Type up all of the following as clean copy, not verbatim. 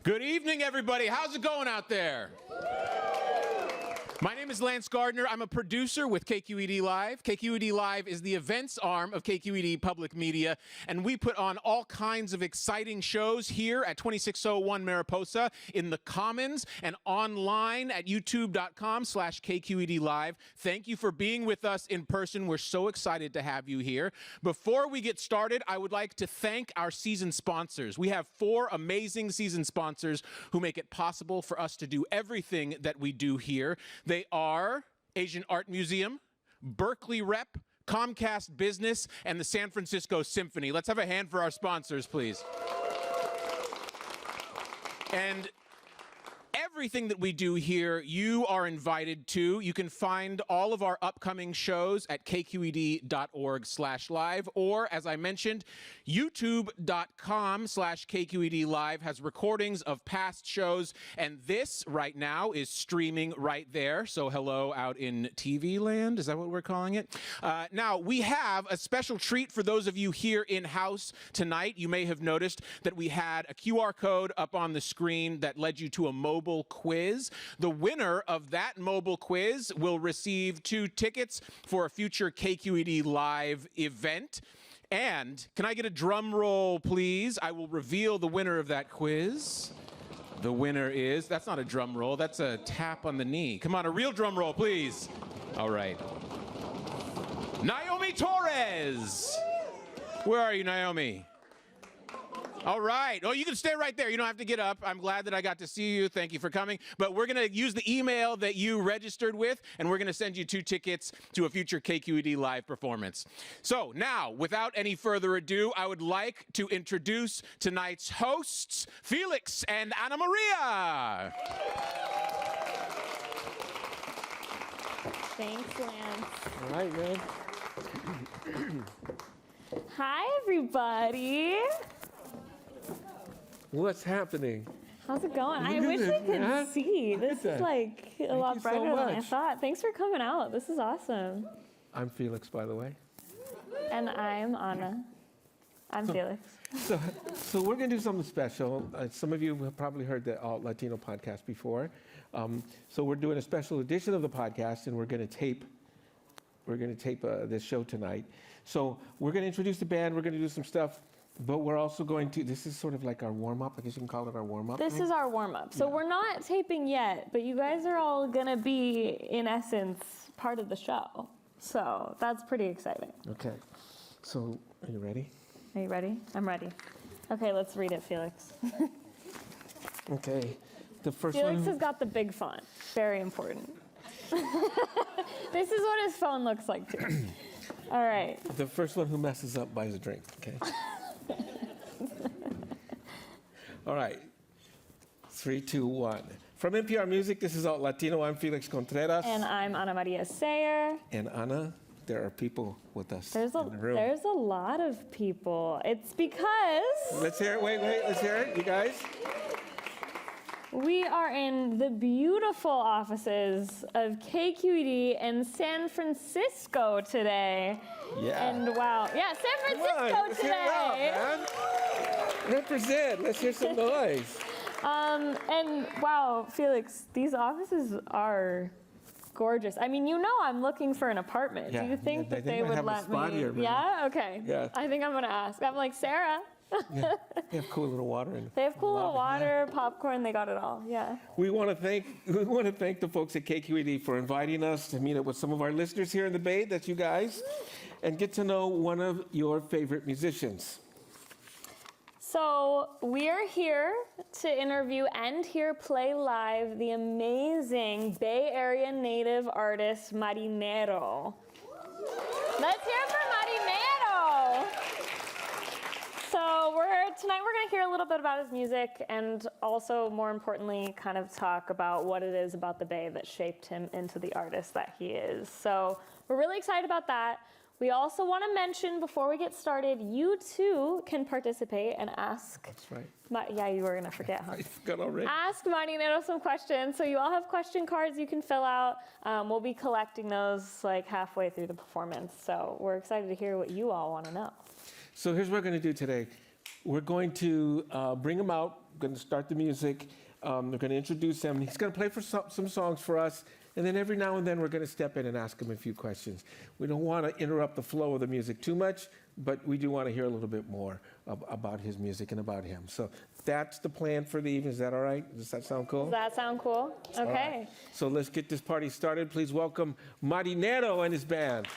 Good evening, everybody. How's it going out there? My name is Lance Gardner. I'm a producer with KQED Live. KQED Live is the events arm of KQED Public Media, and we put on all kinds of exciting shows here at 2601 Mariposa, in the Commons, and online at youtube.com/KQED Live. Thank you for being with us in person. We're so excited to have you here. Before we get started, I would like to thank our season sponsors. We have 4 amazing season sponsors who make it possible for us to do everything that we do here. They are Asian Art Museum, Berkeley Rep, Comcast Business, and the San Francisco Symphony. Let's have a hand for our sponsors, please. And everything that we do here, you are invited to. You can find all of our upcoming shows at kqed.org/live, or as I mentioned, youtube.com/KQED Live has recordings of past shows, and this right now is streaming right there. So hello out in TV land, is that what we're calling it? Now, we have a special treat for those of you here in-house tonight. You may have noticed that we had a QR code up on the screen that led you to a mobile quiz. The winner of that mobile quiz will receive 2 tickets for a future KQED Live event. And can I get a drum roll, please? I will reveal the winner of that quiz. The winner is, that's not a drum roll, that's a tap on the knee. Come on, a real drum roll, please. All right. Naomi Torres. Where are you, Naomi? All right. Oh, you can stay right there. You don't have to get up. I'm glad that I got to see you. Thank you for coming. But we're going to use the email that you registered with, and we're going to send you 2 tickets to a future KQED Live performance. So now, without any further ado, I would like to introduce tonight's hosts, Felix and Anamaria. Thanks, Lance. All right, man. Hi, everybody. What's happening? How's it going? I Look at wish this, I could man. see. Look at This is that. like a Thank lot you so brighter than I much. thought. Thanks for coming out. This is awesome. I'm Felix, by the way. And I'm Anna. I'm Felix. So we're going to do something special. Some of you have probably heard the Alt.Latino podcast before. So we're doing a special edition of the podcast, and we're going to tape this show tonight. So we're going to introduce the band. We're going to do some stuff. But we're also going to, this is sort of like our warm-up. I guess you can call it our warm-up. This is our warm-up. So we're not taping yet, but you guys are all going to be, in essence, part of the show. So that's pretty exciting. Okay. So are you ready? Are you ready? I'm ready. Okay, let's read it, Felix. Okay. The first Felix one. has got the big font. Very important. This is what his phone looks like, too. All right. The first one who messes up buys a drink, okay? All right. 3, 2, 1. From NPR Music, this is Alt.Latino. I'm Felix Contreras. And I'm Anamaria Sayre. And Ana, there are people with us There's in the room. a lot of people. It's because Let's hear it. Wait. Let's hear it, you guys. we are in the beautiful offices of KQED in San Francisco today. Yeah. And wow. Yeah, San Come on, Francisco let's hear it out, today. man. Represent. Let's hear some noise. And wow, Felix, these offices are gorgeous. I mean, you know I'm looking for an apartment. Yeah, Do you think yeah, that they they might would have a let spot me? here, man. Yeah? Okay. Yeah. I think I'm going to ask. I'm like, Sarah. Yeah. They have cool little water in They have cool little lobby, water, popcorn, they got it all. Yeah. We want to thank the folks at KQED for inviting us to meet up with some of our listeners here in the Bay. That's you guys, and get to know one of your favorite musicians. So we are here to interview and hear play live the amazing Bay Area native artist Marinero. Let's hear it for Marinero. So tonight we're going to hear a little bit about his music and also, more importantly, kind of talk about what it is about the Bay that shaped him into the artist that he is. So we're really excited about that. We also want to mention, before we get started, you too can participate and ask. That's right. Yeah, you were going to forget, huh? I forgot already. Ask Marinero some questions. So you all have question cards you can fill out. We'll be collecting those like halfway through the performance. So we're excited to hear what you all want to know. So here's what we're going to do today. We're going to bring him out. We're going to start the music. We're going to introduce him. He's going to play for some songs for us. And then every now and then, we're going to step in and ask him a few questions. We don't want to interrupt the flow of the music too much, but we do want to hear a little bit more about his music and about him. So that's the plan for the evening. Is that all right? Does that sound cool? Does that sound cool? Okay. Right. So let's get this party started. Please welcome Marinero and his band.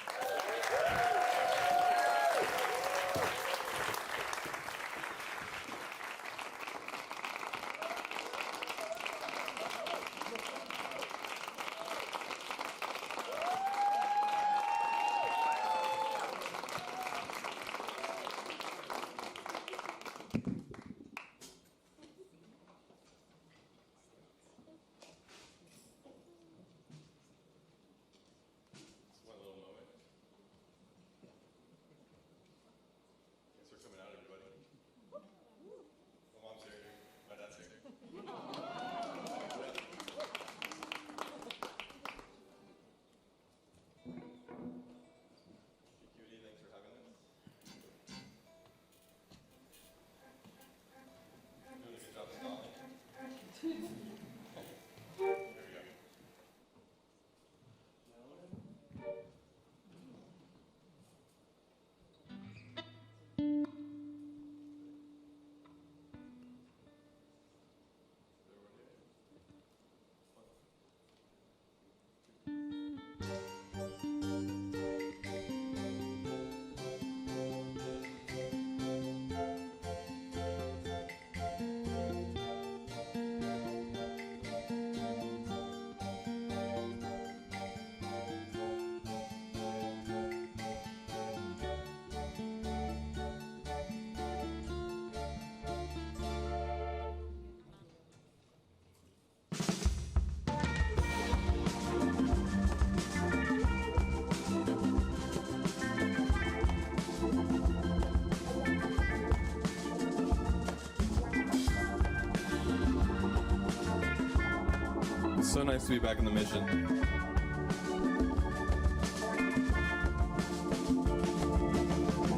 So nice to be back in the mission.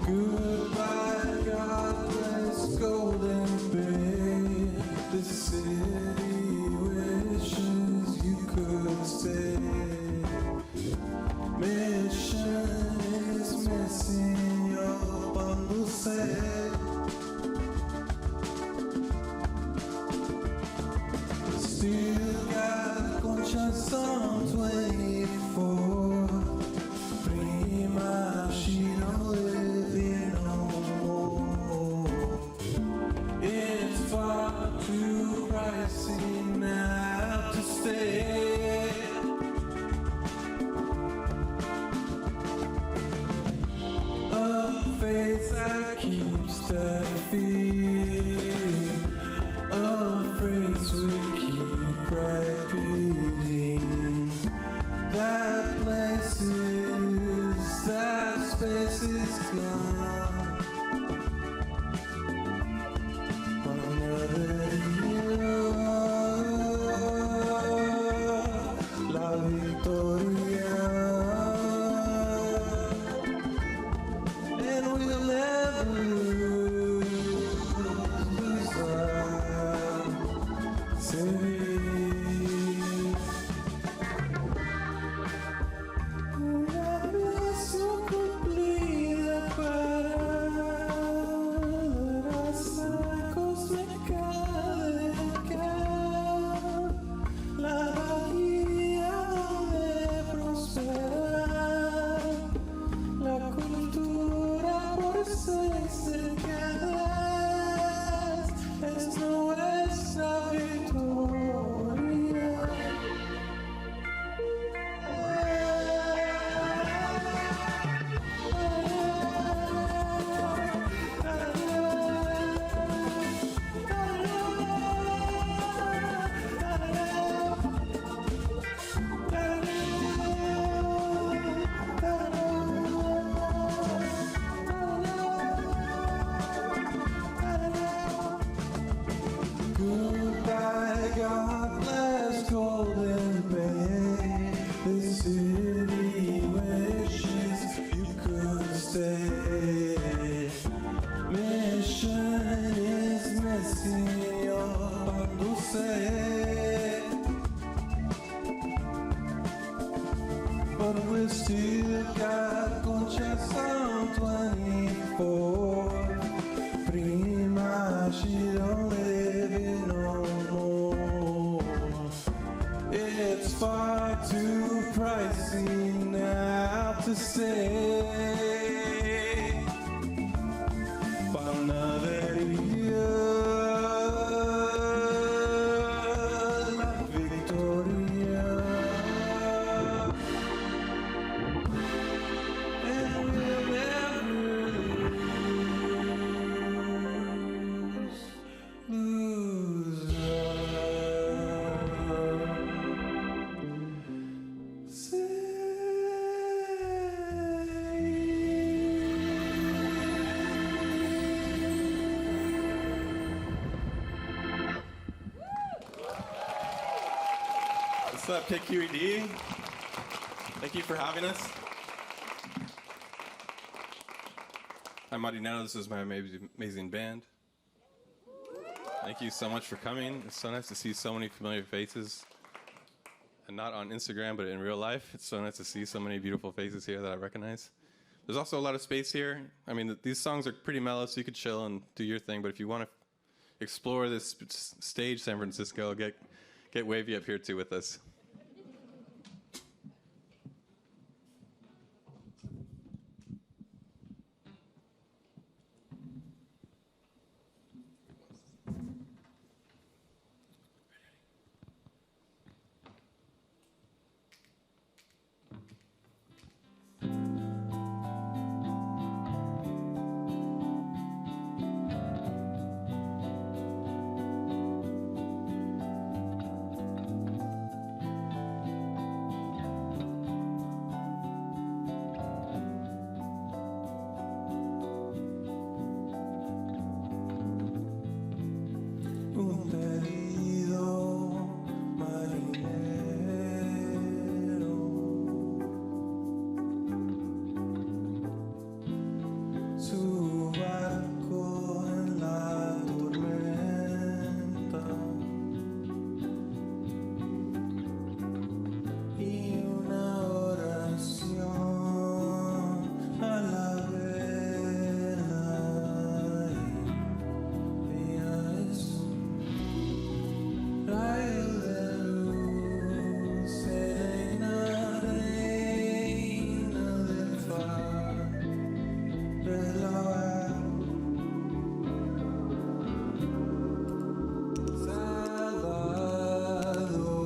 Goodbye, godless golden bay. The city wishes you could stay. Mission is missing your bundle set. Still got conscience on 24. Prima, she don't live in no more. It's far too pricey now to stay. A face I keep stuffing. A phrase we keep repeating. That place is, that space is gone. Another year, La Victoria, and we'll never lose. What's up, KQED? Thank you for having us. I'm Marinero. This is my amazing band. Thank you so much for coming. It's so nice to see so many familiar faces. And not on Instagram, but in real life. It's so nice to see so many beautiful faces here that I recognize. There's also a lot of space here. I mean, these songs are pretty mellow, so you could chill and do your thing. But if you want to explore this stage, San Francisco, get wavy up here too with us. Un querido marinero, su barco en la tormenta y una oración a la vela. Ella es rayo de luz, serena reina del faro, del hogar, Salvador.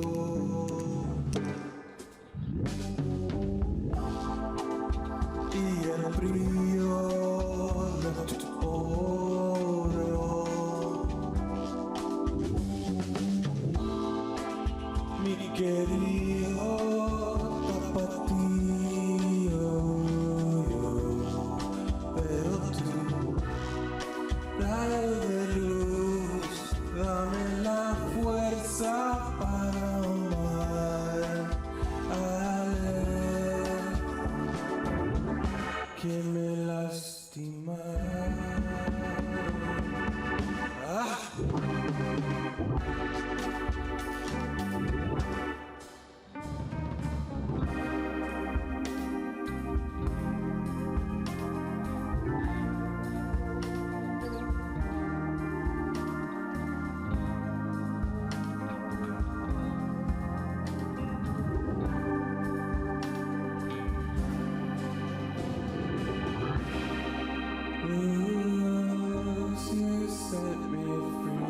Y el brillo de tu oro, mi querido tapatío, pero tú, rayo de luz, dame la fuerza para amar a él que me lastimaron. Ah. Luz, you set me free.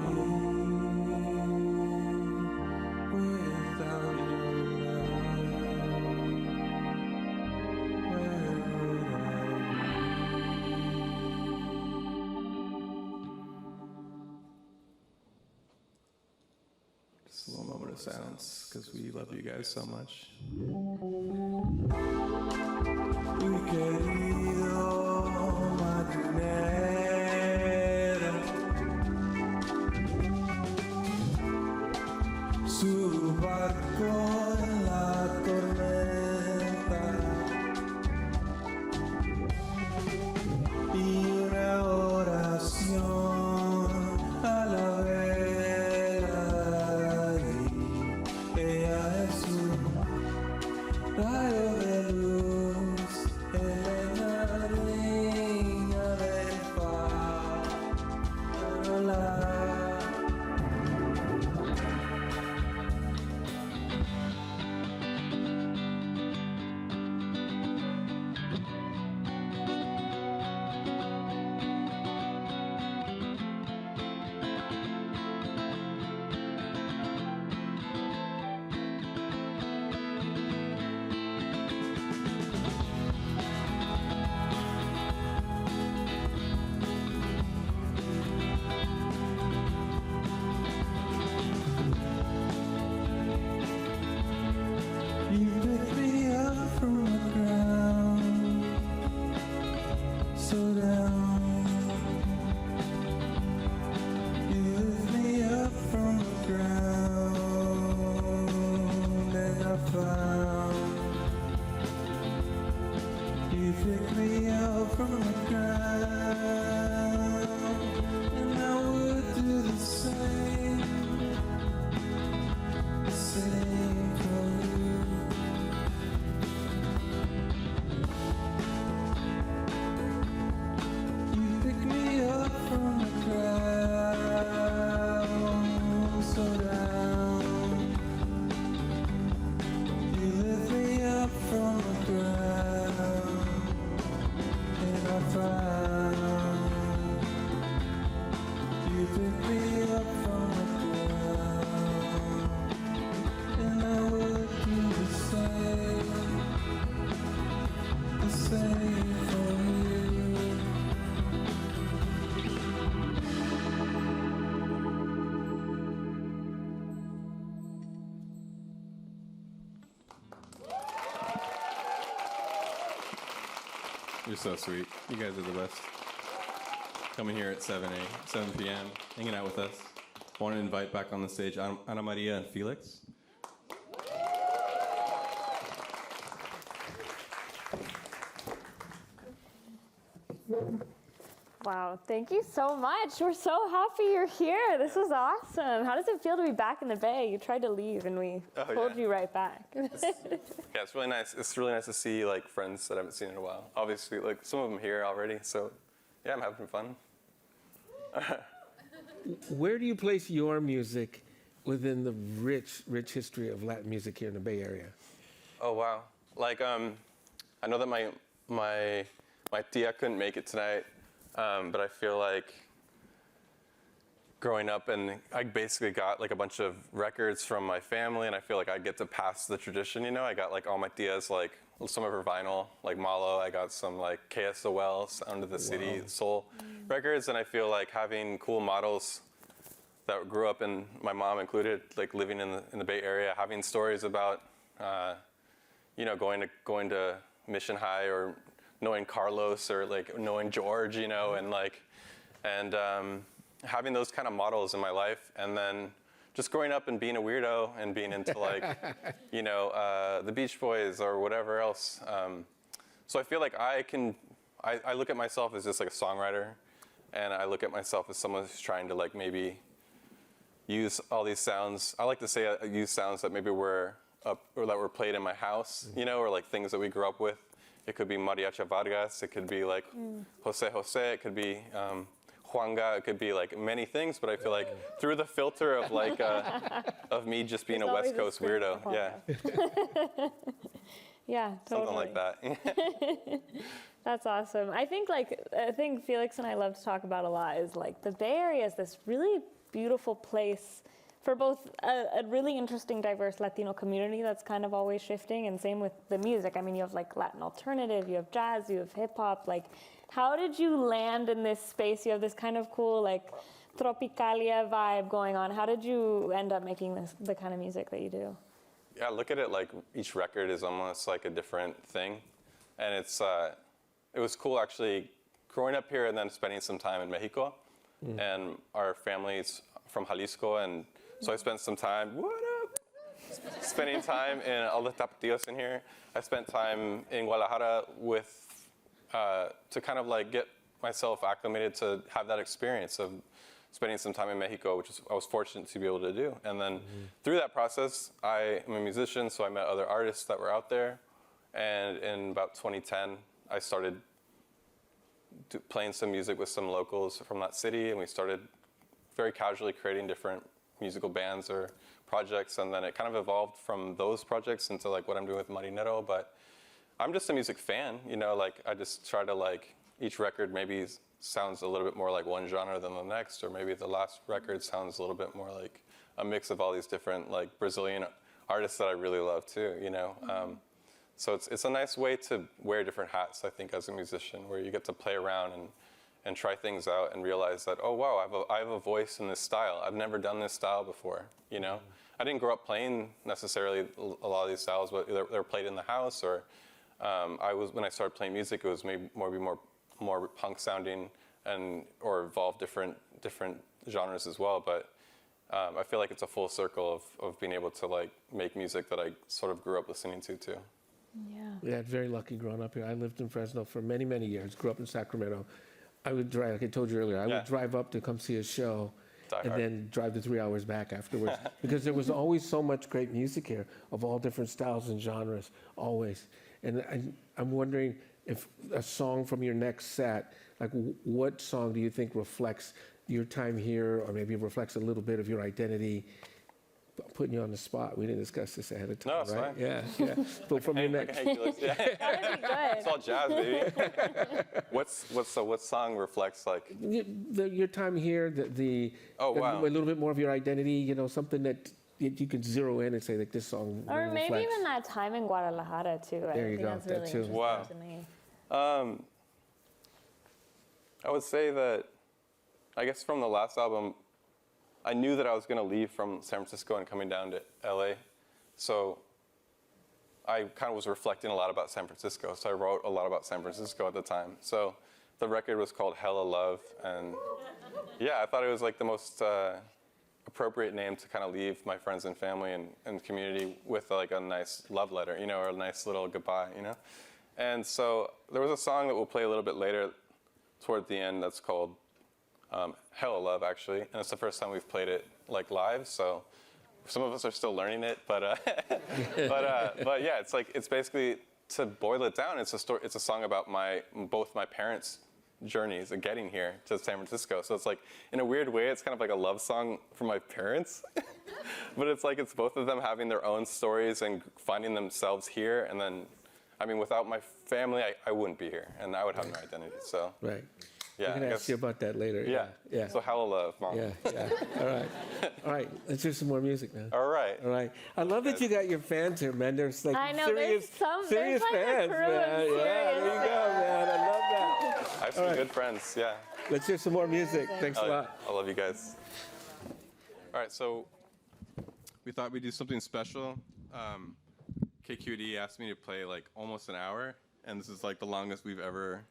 Without your love, where would I Just a little moment of silence, because we love you guys so much. Mi querido marinero, su barco en la tormenta y una oración a la vela. Y ella es un rayo de luz en You're so sweet. You guys are the best. Coming here at 7 p.m., hanging out with us. I want to invite back on the stage Anamaria and Felix. Wow, thank you so much. We're so happy you're here. This is awesome. How does it feel to be back in the Bay? You tried to leave and we pulled you right back. Yeah, it's really nice. It's really nice to see like friends that I haven't seen in a while. Obviously, like some of them here already. So, yeah, I'm having fun. Where do you place your music within the rich history of Latin music here in the Bay Area? Oh wow! Like I know that my tia couldn't make it tonight, but I feel like growing up and I basically got like a bunch of records from my family, and I feel like I get to pass the tradition. You know, I got like all my tia's like some of her vinyl, like Malo. I got some like KSOL, Sound of the City, Soul records, and I feel like having cool models that grew up, and my mom included, like living in the Bay Area, having stories about, you know, going to Mission High, or knowing Carlos, or like knowing George, you know, and having those kind of models in my life, and then just growing up and being a weirdo and being into like, you know, the Beach Boys or whatever else. So I feel like I look at myself as just like a songwriter, and I look at myself as someone who's trying to like maybe use all these sounds. I like to say I use sounds that maybe were up or that were played in my house, you know, or like things that we grew up with. It could be Mariachi Vargas, it could be like Jose Jose, it could be Juanga, it could be like many things, but I feel like through the filter of like of me just being a West Coast weirdo, yeah. Yeah, totally. Something like that. That's awesome. I think Felix and I love to talk about a lot is like the Bay Area is this really beautiful place for both a really interesting, diverse Latino community that's kind of always shifting, and same with the music. I mean, you have like Latin alternative, you have jazz, you have hip hop. Like, how did you land in this space? You have this kind of cool like tropicalia vibe going on. How did you end up making the kind of music that you do? Yeah, I look at it like each record is almost like a different thing, and it was cool actually growing up here and then spending some time in Mexico, and our family's from Jalisco, and so I spent some time, spending time in all the tapatíos in here. I spent time in Guadalajara to kind of like get myself acclimated to have that experience of spending some time in Mexico, which I was fortunate to be able to do. And then through that process, I am a musician, so I met other artists that were out there. And in about 2010, I started playing some music with some locals from that city, and we started very casually creating different musical bands or projects, and then it kind of evolved from those projects into like what I'm doing with Marinero. But I'm just a music fan, you know, like I just try to like, each record maybe sounds a little bit more like one genre than the next, or maybe the last record sounds a little bit more like a mix of all these different like Brazilian artists that I really love too, you know. So it's a nice way to wear different hats, I think, as a musician, where you get to play around and try things out and realize that, oh wow, I have a voice in this style. I've never done this style before, you know. I didn't grow up playing necessarily a lot of these styles, but they were played in the house, or when I started playing music, it was maybe more punk sounding or involved different genres as well. But I feel like it's a full circle of being able to like make music that I sort of grew up listening to too. Yeah, very lucky growing up here. I lived in Fresno for many, many years, grew up in Sacramento. I would drive, like I told you earlier, I would drive up to come see a show and then drive the 3 hours back afterwards because there was always so much great music here of all different styles and genres, always. And I'm wondering if a song from your next set, like what song do you think reflects your time here, or maybe reflects a little bit of your identity? Putting you on the spot. We didn't discuss this ahead of time, no, it's right? fine. Yeah. But from your next, That would be good. It's all jazz, baby. What song reflects like your time here, Oh, wow. a little bit more of your identity, you know, something that you can zero in and say like this song. Or really maybe reflects. even that time in Guadalajara too. There you I think go, that's that really too. interesting Wow. to me. I would say that, I guess from the last album, I knew that I was going to leave from San Francisco and coming down to LA. So I kind of was reflecting a lot about San Francisco, so I wrote a lot about San Francisco at the time. So the record was called Hella Love, and yeah, I thought it was like the most appropriate name to kind of leave my friends and family and community with like a nice love letter, you know, or a nice little goodbye, you know? And so there was a song that we'll play a little bit later toward the end that's called Hella Love, actually, and it's the first time we've played it like live, so some of us are still learning it, but yeah, it's like, it's basically, to boil it down, it's a song about both my parents' journeys of getting here to San Francisco. So it's like, in a weird way, it's kind of like a love song for my parents, but it's like, it's both of them having their own stories and finding themselves here. And then, I mean, without my family, I wouldn't be here, and I would have no identity, so. Right. Yeah, We're going to ask you about that later. Yeah. Yeah. So Hella Love, Mom. Yeah. All right. All right. Let's hear some more music now. All right. All right. I love that you got your fans here, man. There's like I know, serious, there's like a fans, crew of man. Yeah, there you serious go, man. I love that. I have some good friends, yeah. Let's hear some more music. Thanks a lot. I love you guys. All right, so we thought we'd do something special. KQED asked me to play like almost an hour, and this is like the longest we've ever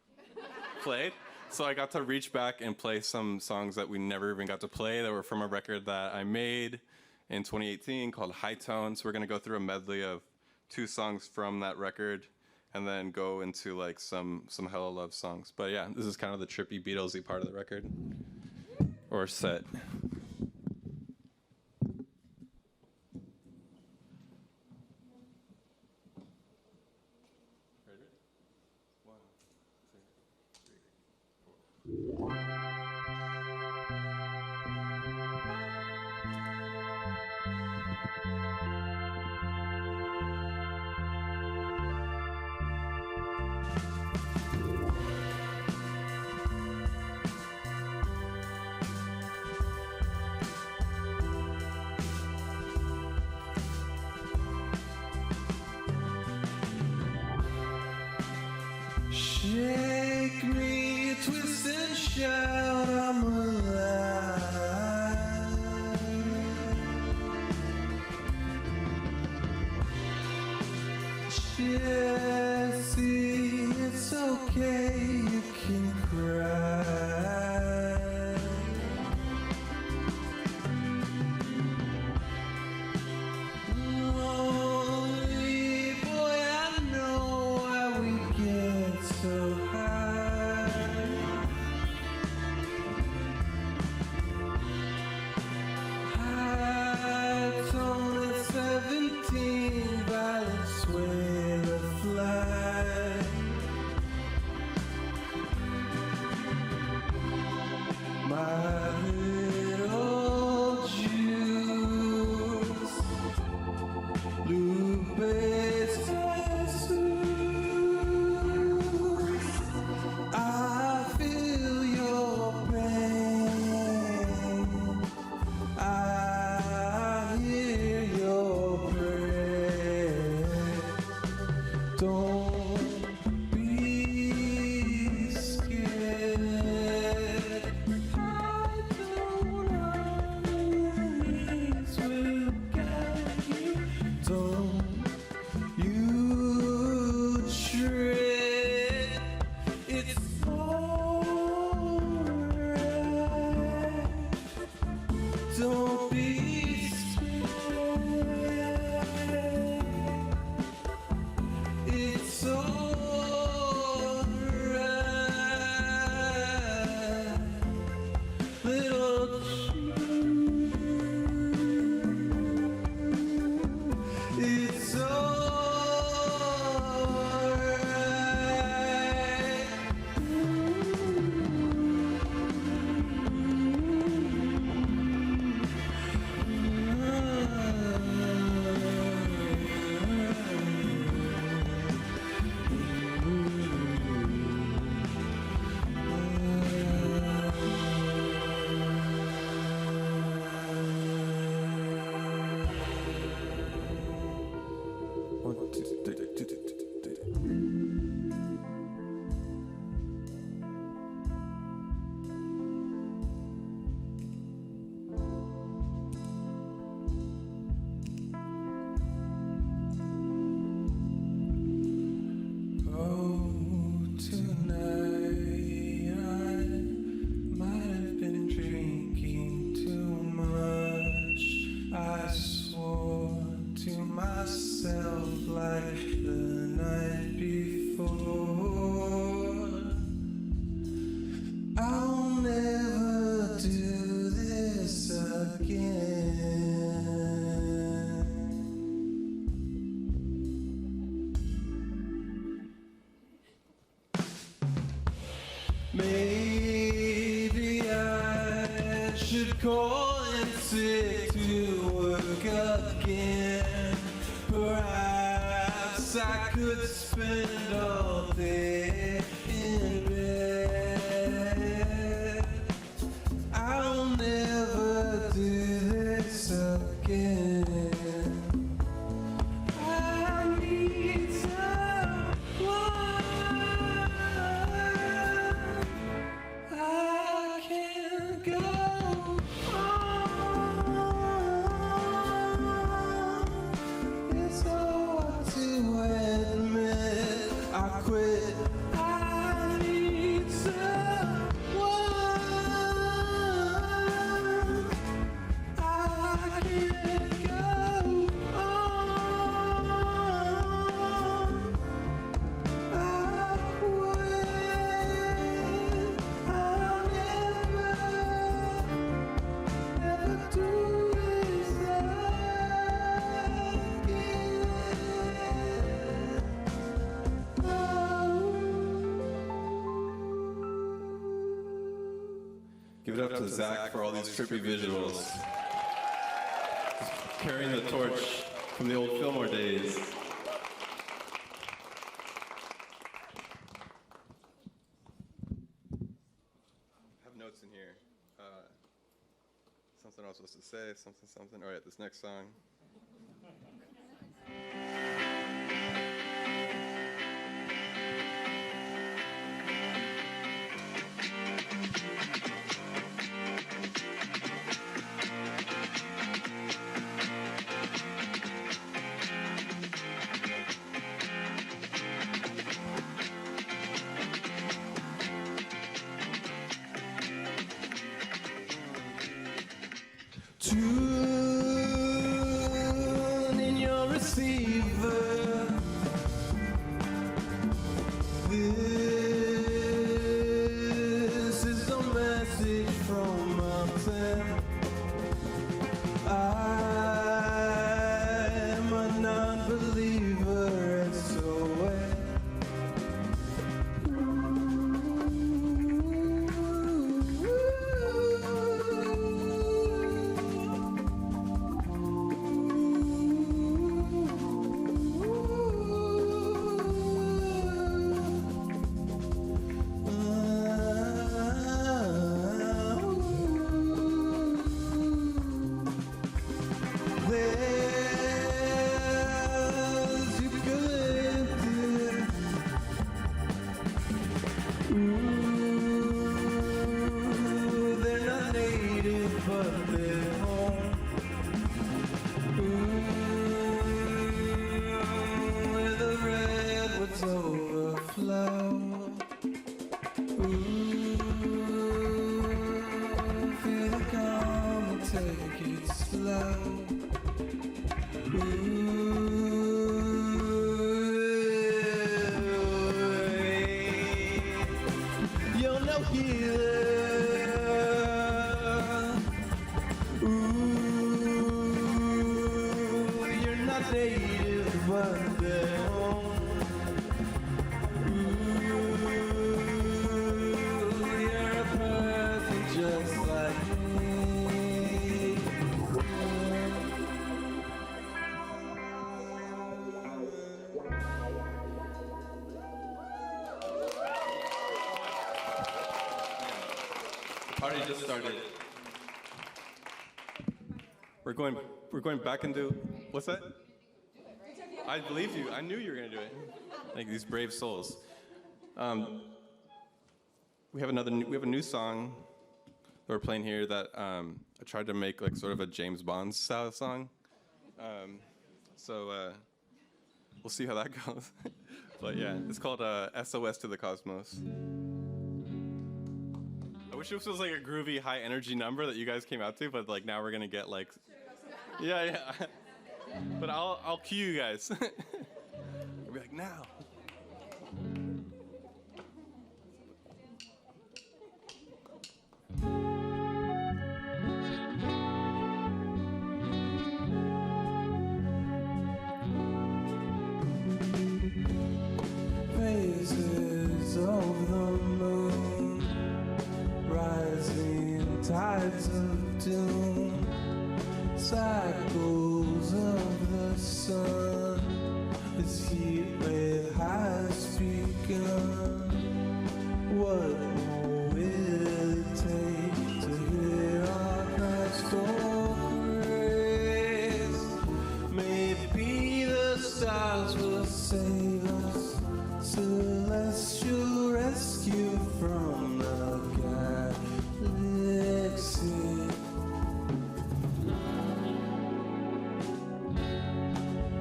played. So I got to reach back and play some songs that we never even got to play that were from a record that I made in 2018 called High Tone. So we're gonna go through a medley of 2 songs from that record and then go into like some Hella Love songs. But yeah, this is kind of the trippy Beatlesy part of the record, or set. Shake me, twist and shout, I'm alive. Jesse, it's okay, you can cry. Lonely boy, I know why we get so high. High tone at 17, violets will fly. My little Jews, blue-based tattoos. I feel your pain. I hear your prayer. Don't be scared. I should call in sick to work again. Perhaps I could spend all day in bed. I'll never do this again. I need someone. I can't go on. It's hard to admit I quit. I need someone. I can't go on. I quit. I'll never do this Give it up to Zach for all these trippy visuals. Carrying the torch from the old Fillmore days. I have notes in here. Something I was supposed to say, something. All right, this next song. Tune in your receiver. This is a message from mountain. I'm a non-believer, and so there's eucalyptus. Ooh, they're not native, but they're home. Ooh, where the redwoods overflow. Ooh, feel the calm and take it slow. You're no healer. Ooh, you're not native, but they're home. Ooh, you're a person just like me. Party just started. We're going back into what's that? I believe you. I knew you were gonna do it. Like these brave souls. We have a new song that we're playing here that I tried to make like sort of a James Bond style song. So we'll see how that goes. But yeah, it's called SOS to the Cosmos. I wish this was like a groovy, high energy number that you guys came out to, but like now we're gonna get like, yeah. But I'll cue you guys. I'll be like now. Faces of the moon rising tides of doom, cycles of the sun. This heat wave has begun. What more will it take to hear our cries for grace? Maybe the stars will save us, celestial rescue from the galaxy.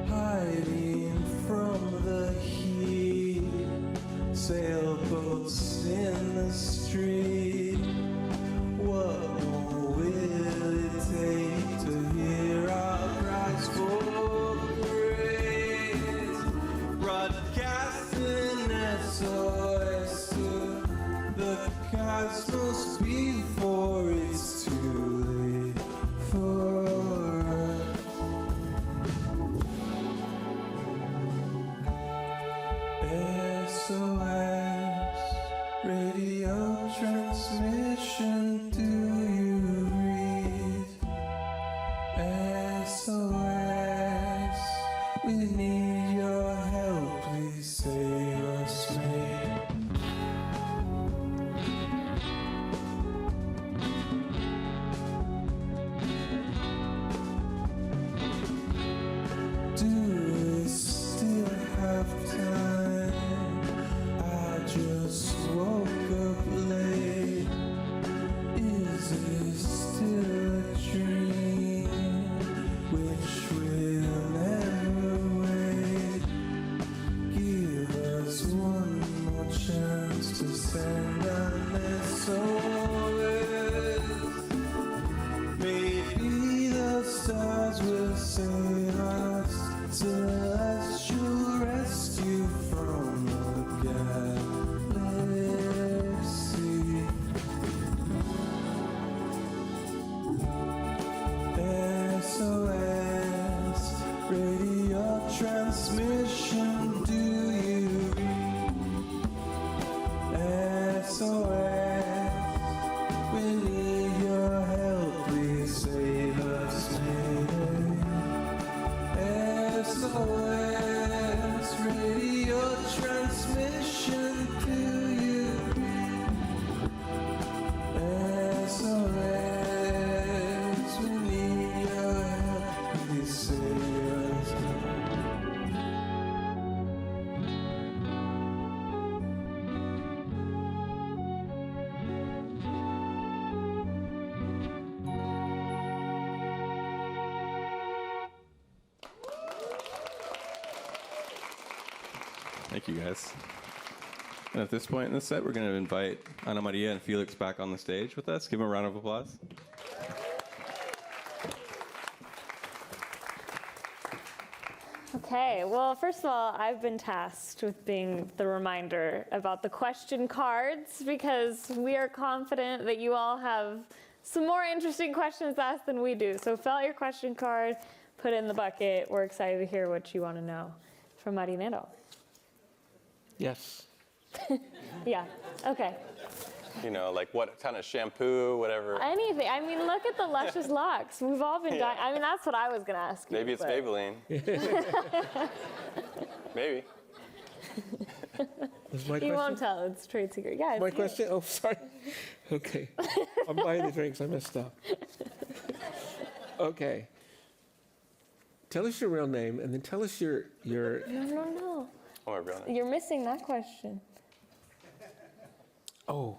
Hiding from the heat, sailboats in the street. What more will it take to hear our cries for grace? Broadcasting SOS to the cosmos before it's too late for us. SOS, radio transmission, do you read? SOS, we need your help, please save us, mate. Do we still have time? I just woke up late. Is this still a dream which will never wait? Give us one more chance to send an SOS. Maybe the stars will save us, celestial rescue from the galaxy. SOS, radio transmission, do you read? SOS, we need your help, please save us, mayday. SOS, radio transmission, do you read? SOS, we need your help, please save us. Thank you, guys. And at this point in the set, we're going to invite Anamaria and Felix back on the stage with us. Give them a round of applause. Okay, well, first of all, I've been tasked with being the reminder about the question cards because we are confident that you all have some more interesting questions to ask than we do. So fill out your question card, put it in the bucket. We're excited to hear what you want to know from Marinero. Yes. Yeah, okay. You know, like what kind of shampoo, whatever. Anything. I mean, look at the luscious locks. We've all been dying. I mean, that's what I was going to ask you. Maybe it's but- Maybelline. Maybe. Was my You question? won't tell. It's trade secret. Yeah. it's My you. question? Oh, sorry. Okay. I'm buying the drinks. I messed up. Okay. Tell us your real name, and then tell us your. No. Oh, my real name. You're missing that question. Oh.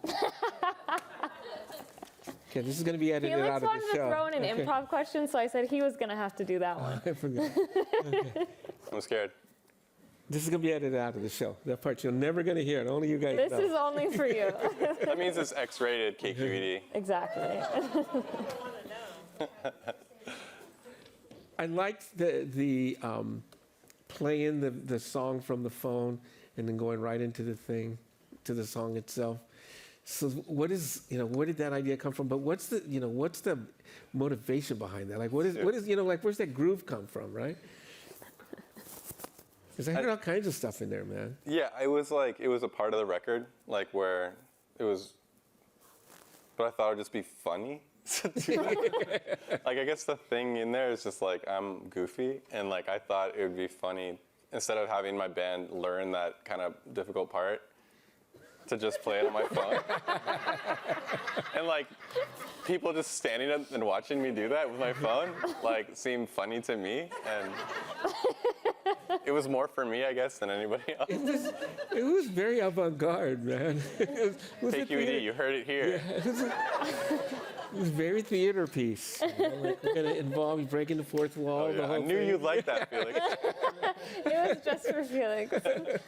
Okay, this is going to be edited Felix out of the wanted to show. throw in an Okay. improv question, so I said he was going to have to do that one. I forgot. I'm scared. This is going to be edited out of the show. That part you're never going to hear. Only you guys This know. is only for you. That means it's X-rated KQED. Exactly. I liked the playing the song from the phone and then going right into the thing, to the song itself. So what is, where did that idea come from? But what's the motivation behind that? Like, what is, like, where's that groove come from, right? Because I heard all kinds of stuff in there, man. Yeah, it was a part of the record, like where it was but I thought it'd just be funny. Like, I guess the thing in there is just like I'm goofy, and like I thought it would be funny instead of having my band learn that kind of difficult part to just play it on my phone. And like people just standing up and watching me do that with my phone like seemed funny to me, and it was more for me, I guess, than anybody else. It was very avant-garde, man. It was a theater- KQED, you heard it here. It was very theater piece. You know, like we're gonna involve breaking the fourth wall. Oh, The yeah. whole I knew thing. you'd like that, Felix. It was just for Felix.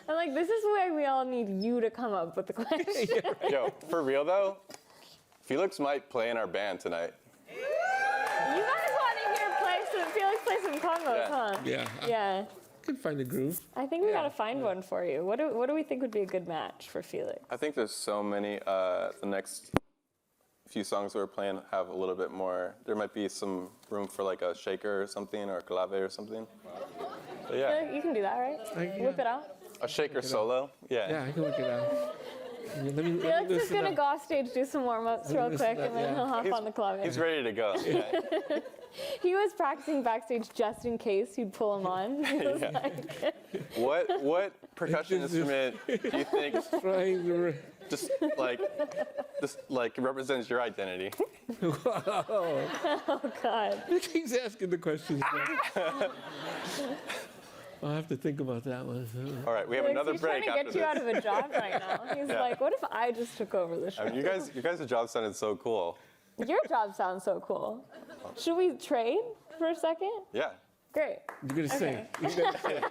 I'm like, this is why we all need you to come up with the question. Yo, for real though, Felix might play in our band tonight. You guys want to hear Felix play some combos, Yeah. huh? Yeah. Yeah. Could find a groove. I think we gotta find one for you. What do we think would be a good match for Felix? I think there's so many. The next few songs we're playing have a little bit more. There might be some room for like a shaker or something, or a clave or something. But yeah, You can do that, right? Yeah. Whip it out. a shaker solo. Yeah, Yeah. I can work it out. Let me Felix is listen gonna up. go off stage, do some warm-ups real listen quick, up, and then yeah. he'll hop on the club. He's ready to go. Yeah. He was practicing backstage just in case you'd pull him on. He was Yeah. like, What percussion instrument do you think Trying to just like represents your identity? oh God. He's asking the questions. I'll have to think about that one. All right, we have Felix, another he's break trying to after get you this. out of a job right now. He's Yeah. like, what if I just took over the show? I mean, you guys' job sounded so cool. Your job sounds so cool. Should we trade for a second? Yeah. Great. You're gonna sing. You're gonna sing.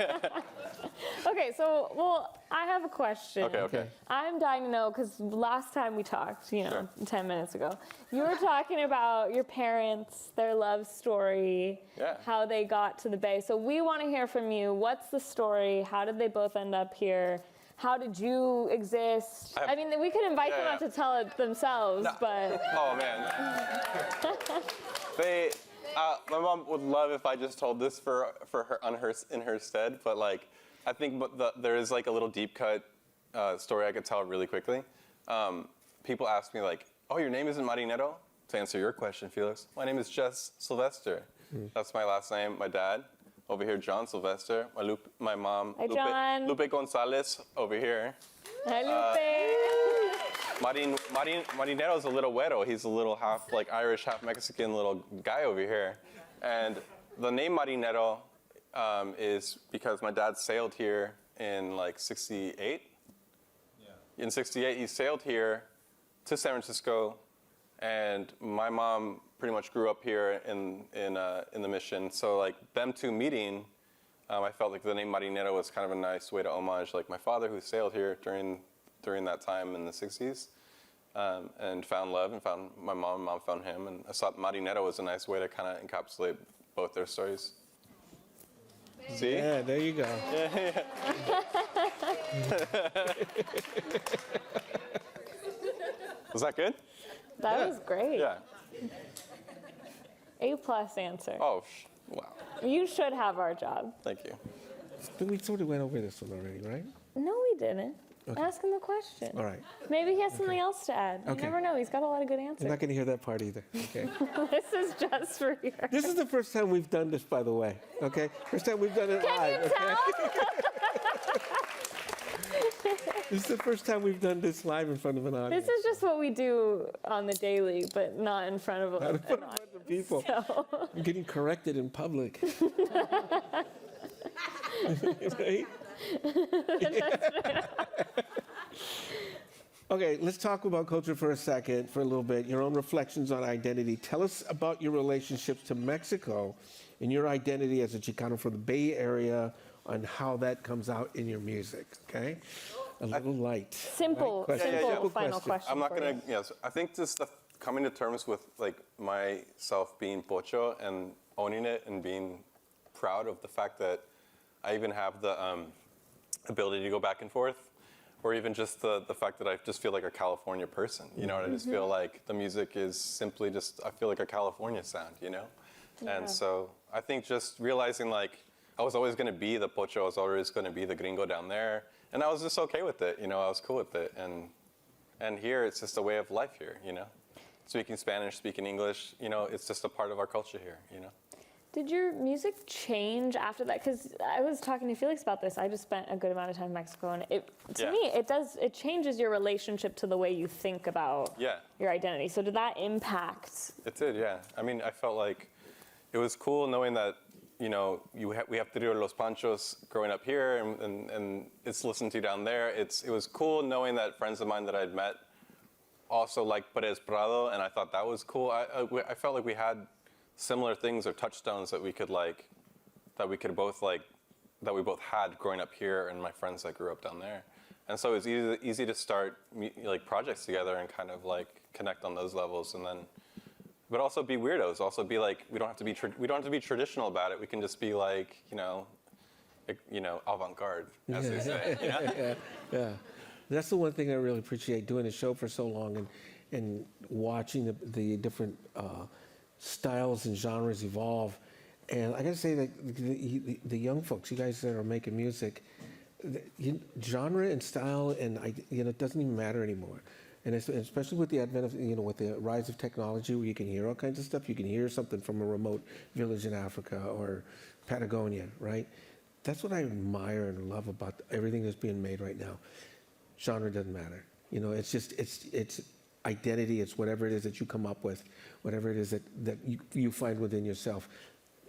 Okay, so, well, I have a question. Okay. I'm dying to know, because last time we talked, Sure. 10 minutes ago, you were talking about your parents, their love story, Yeah. how they got to the Bay. So we want to hear from you. What's the story? How did they both end up here? How did you exist? I mean, we could invite them Yeah, out yeah. to tell it themselves, but Oh man. My mom would love if I just told this for her in her stead, but like I think there is like a little deep cut story I could tell really quickly. People ask me like, "Oh, your name isn't Marinero?" To answer your question, Felix, my name is Jess Sylvester. That's my last name. My dad over here, John Sylvester. My mom, Hi, John. Lupe Gonzalez over here. hi, Lupe. Marinero is a little güero. He's a little half like Irish, half Mexican little guy over here. And the name Marinero is because my dad sailed here in like 68. Yeah. In 68, he sailed here to San Francisco, and my mom pretty much grew up here in the Mission. So like them two meeting, I felt like the name Marinero was kind of a nice way to homage like my father who sailed here during that time in the 60s, and found love and found my mom found him, and I thought Marinero was a nice way to kind of encapsulate both their stories. See? Yeah, there you go. Was that good? That was great. Yeah. A+ answer. Oh, wow. You should have our job. Thank you. But we sort of went over this one already, right? No, we didn't. Ask him the question. All right. Maybe he has something else to add. You Okay. never know. He's got a lot of good You're answers. not going to hear that part either. Okay. This is just for you. This is the first time we've done this, by the way. Okay. First time we've done it Can live. you Okay? tell? This is the first time we've done this live in front of an audience. This is just what we do on the daily, but not in front of Not in an front of audience. other people. So, I'm getting corrected in public. Right? Okay, let's talk about culture for a second, for a little bit. Your own reflections on identity. Tell us about your relationships to Mexico and your identity as a Chicano from the Bay Area, on how that comes out in your music, okay? A little light. simple, Right? Question. simple Simple final question. question. I'm not for gonna. you. Yes, I think just coming to terms with like myself being pocho and owning it and being proud of the fact that I even have the ability to go back and forth, or even just the fact that I just feel like a California person. You know, I just feel like the music is simply just I feel like a California sound. You know, Yeah. and so I think just realizing like I was always gonna be the pocho, I was always gonna be the gringo down there, and I was just okay with it. You know, I was cool with it, and here it's just a way of life here. You know. speaking Spanish, speaking English. You know, it's just a part of our culture here, you know. Did your music change after that? Because I was talking to Felix about this. I just spent a good amount of time in Mexico, and to me, it changes your relationship to the way you think about your identity. So did that impact? It did, yeah. I mean, I felt like it was cool knowing that, you know, we have Trio Los Panchos growing up here, and it's listened to down there. It was cool knowing that friends of mine that I'd met also liked Perez Prado, and I thought that was cool. I felt like we had similar things or touchstones that we both had growing up here, and my friends that grew up down there. And so it was easy to start like projects together and kind of like connect on those levels, and then, but also be weirdos. Also be like, we don't have to be traditional about it. We can just be like, you know, avant-garde, as they say. You know? Yeah. That's the one thing I really appreciate doing the show for so long and watching the different styles and genres evolve. And I gotta say that the young folks, you guys that are making music, genre and style and it doesn't even matter anymore. And especially with the advent of, with the rise of technology where you can hear all kinds of stuff. You can hear something from a remote village in Africa or Patagonia, right? That's what I admire and love about everything that's being made right now. Genre doesn't matter. It's just, it's identity. It's whatever it is that you come up with, whatever it is that you find within yourself.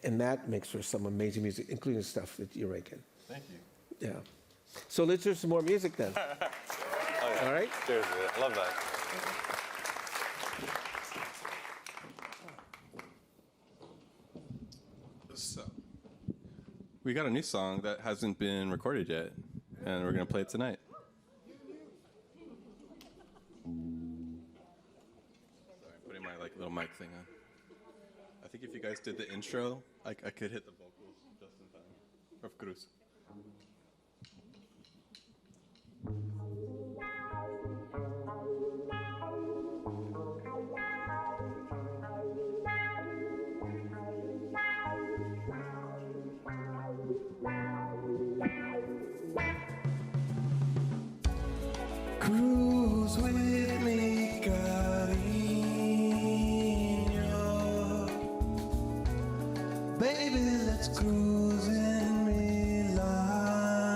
And that makes for some amazing music, including stuff that you're making. Thank you. Yeah. So let's hear some more music then. All right? Cheers, I love that. So, we got a new song that hasn't been recorded yet, and we're gonna play it tonight. Sorry, I'm putting my little mic thing on. I think if you guys did the intro, I could hit the vocals just in time. Of Cruz. Cruise with me, cariño. Baby, let's cruise in mi lancha.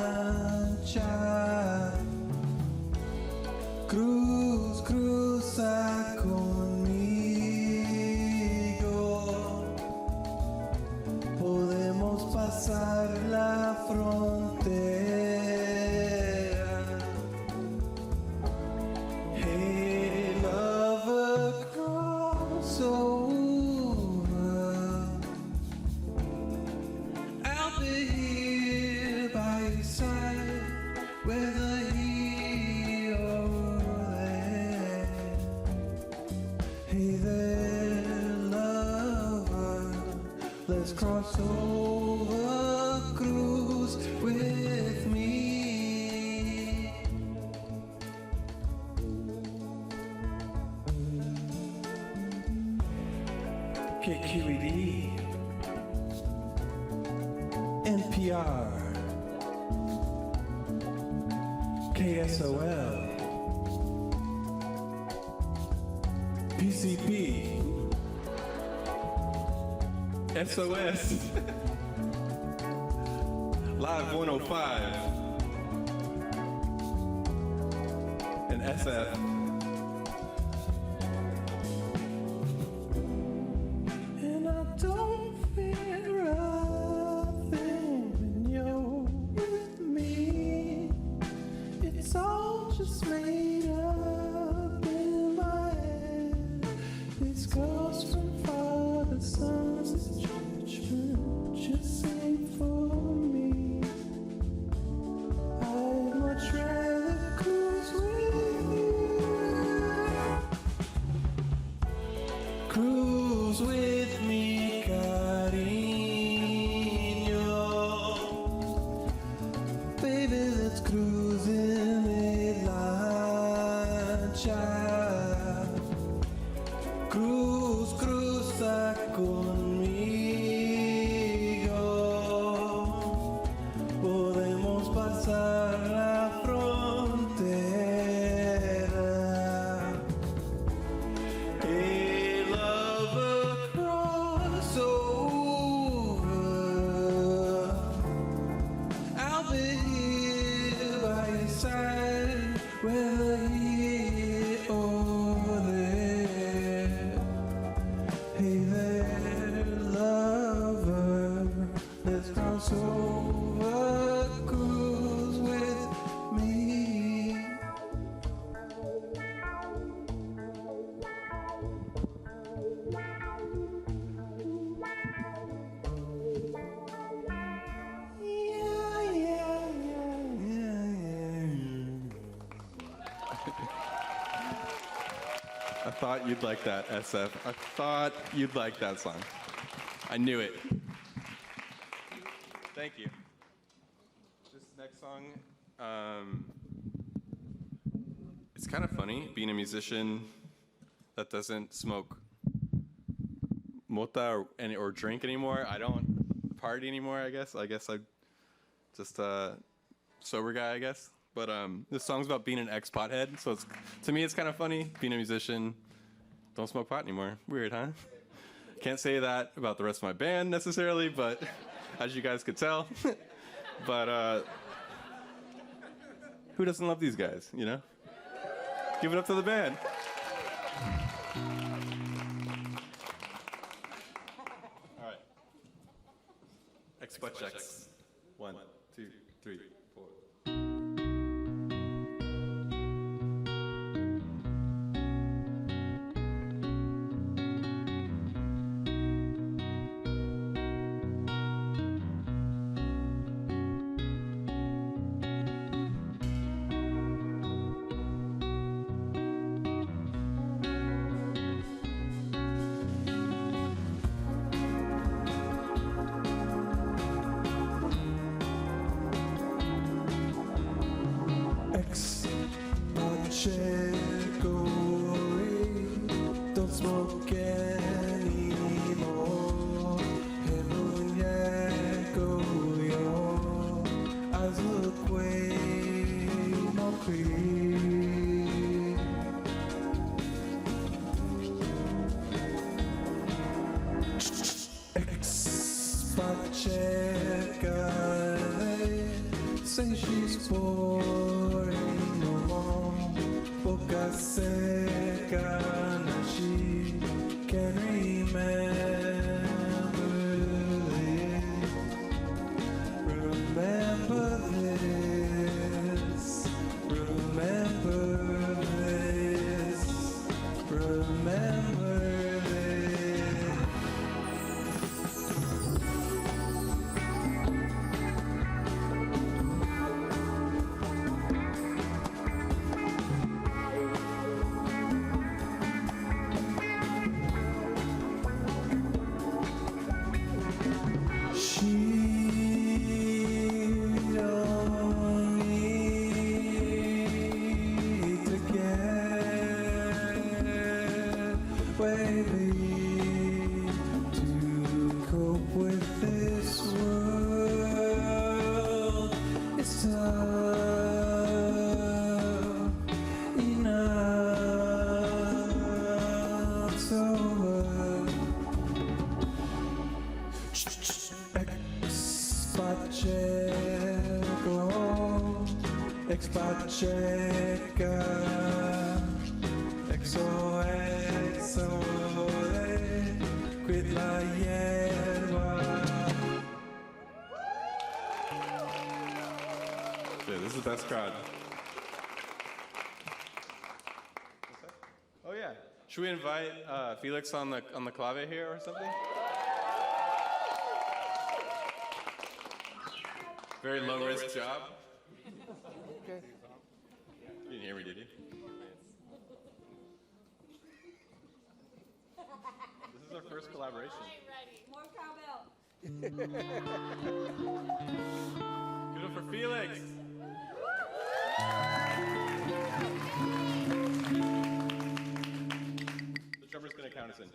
Cruza conmigo. Podemos pasar la frontera. Hey, lover, cross over. I'll be here by your side, whether here or there. Hey there, lover, let's cross over, cruise with me. KQED, NPR, KSOL, PCP, SOS, Live 105, and SF. And I don't fear a thing when you're with me. It's all just made up in my head. It's ghosts from father, sons, it's judgment, just ain't for me. I'd much rather cruise with you. Cruise with me, cariño. Baby, let's cruise in mi lancha. Cruza conmigo. Podemos pasar la frontera. Hey, Hey there, lover, let's cross over, cruise with me. Yeah, yeah, yeah. I thought you'd like that, SF. I thought you'd like that song. I knew it. Thank you. This next song, it's kind of funny being a musician that doesn't smoke mota or drink anymore. I don't party anymore, I guess. I guess I'm just a sober guy, I guess. But this song's about being an ex-pothead, so to me it's kind of funny. Being a musician, don't smoke pot anymore. Weird, huh? Can't say that about the rest of my band necessarily, but as you guys could tell. But who doesn't love these guys, you know? Give it up to the band. All right. Ex-butt checks. 1, 2, 3, 4. Don't smoke anymore. Your eyes look way more clear. Ex-spot checker, they say she's boring no more. Boca seca, now she can remember this. Remember this. Remember this. Remember this. She don't need to get wavy to cope with this world. It's tough enough, so Ex-spot checker, ex-spot checker, XOXO, quit la hierba. Yeah, this is the best crowd. Oh yeah. Should we invite Felix on the clave here or something? Very low risk job. Okay. You didn't hear me, did you? This is our first collaboration. More cowbell. Give it up for Felix. The drummer's gonna count us in.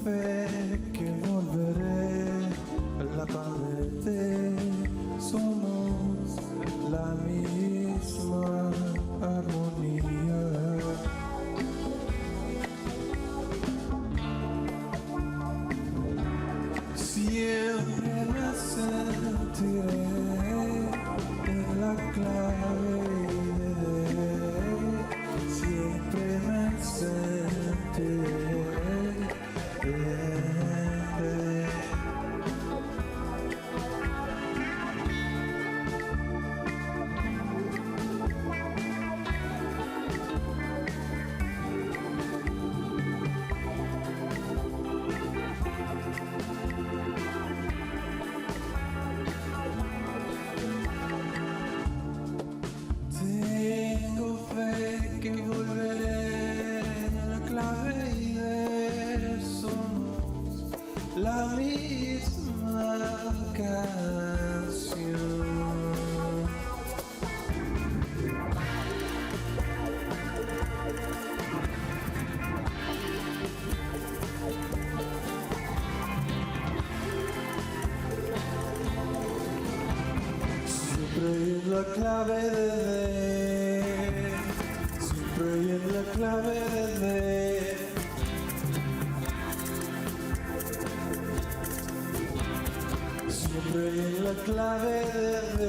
fe que volveré a la pared. Somos la misma armonía. Siempre me sentiré en la clave. Siempre me sentiré en. Tengo fe que volveré a la clave y de somos la misma canción. Siempre en la clave de D, siempre en la clave de D. Siempre en la clave de D,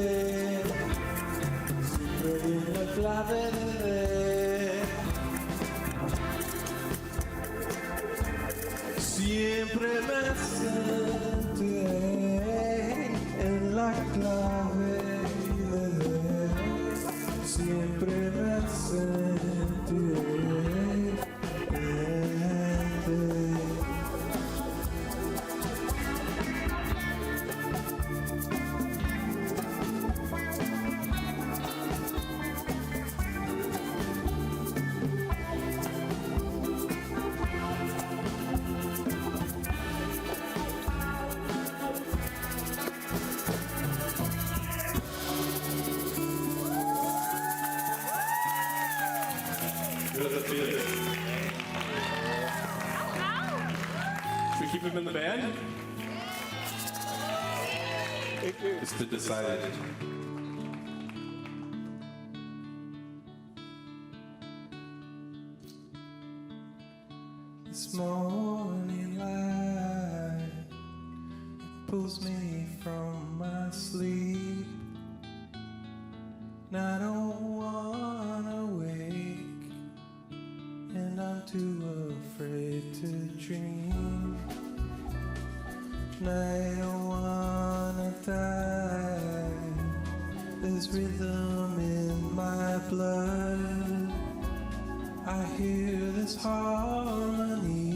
siempre en la clave de D. Siempre me sentiré en la clave de D. Siempre me sentiré en D. Should we keep him in the band? It's been decided. This morning light pulls me from my sleep, and I don't wanna wake, and I'm too afraid to dream, and I don't wanna die. There's rhythm in my blood. I hear this harmony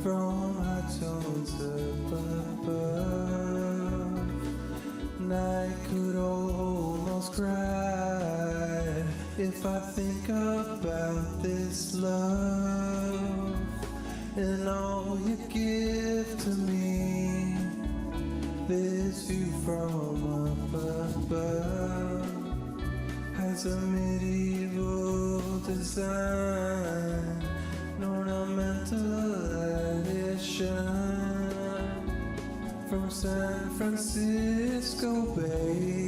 from high tones up above, and I could almost cry if I think about this love and all you give to me. This view from up above has a medieval design, an ornamental addition from San Francisco Bay.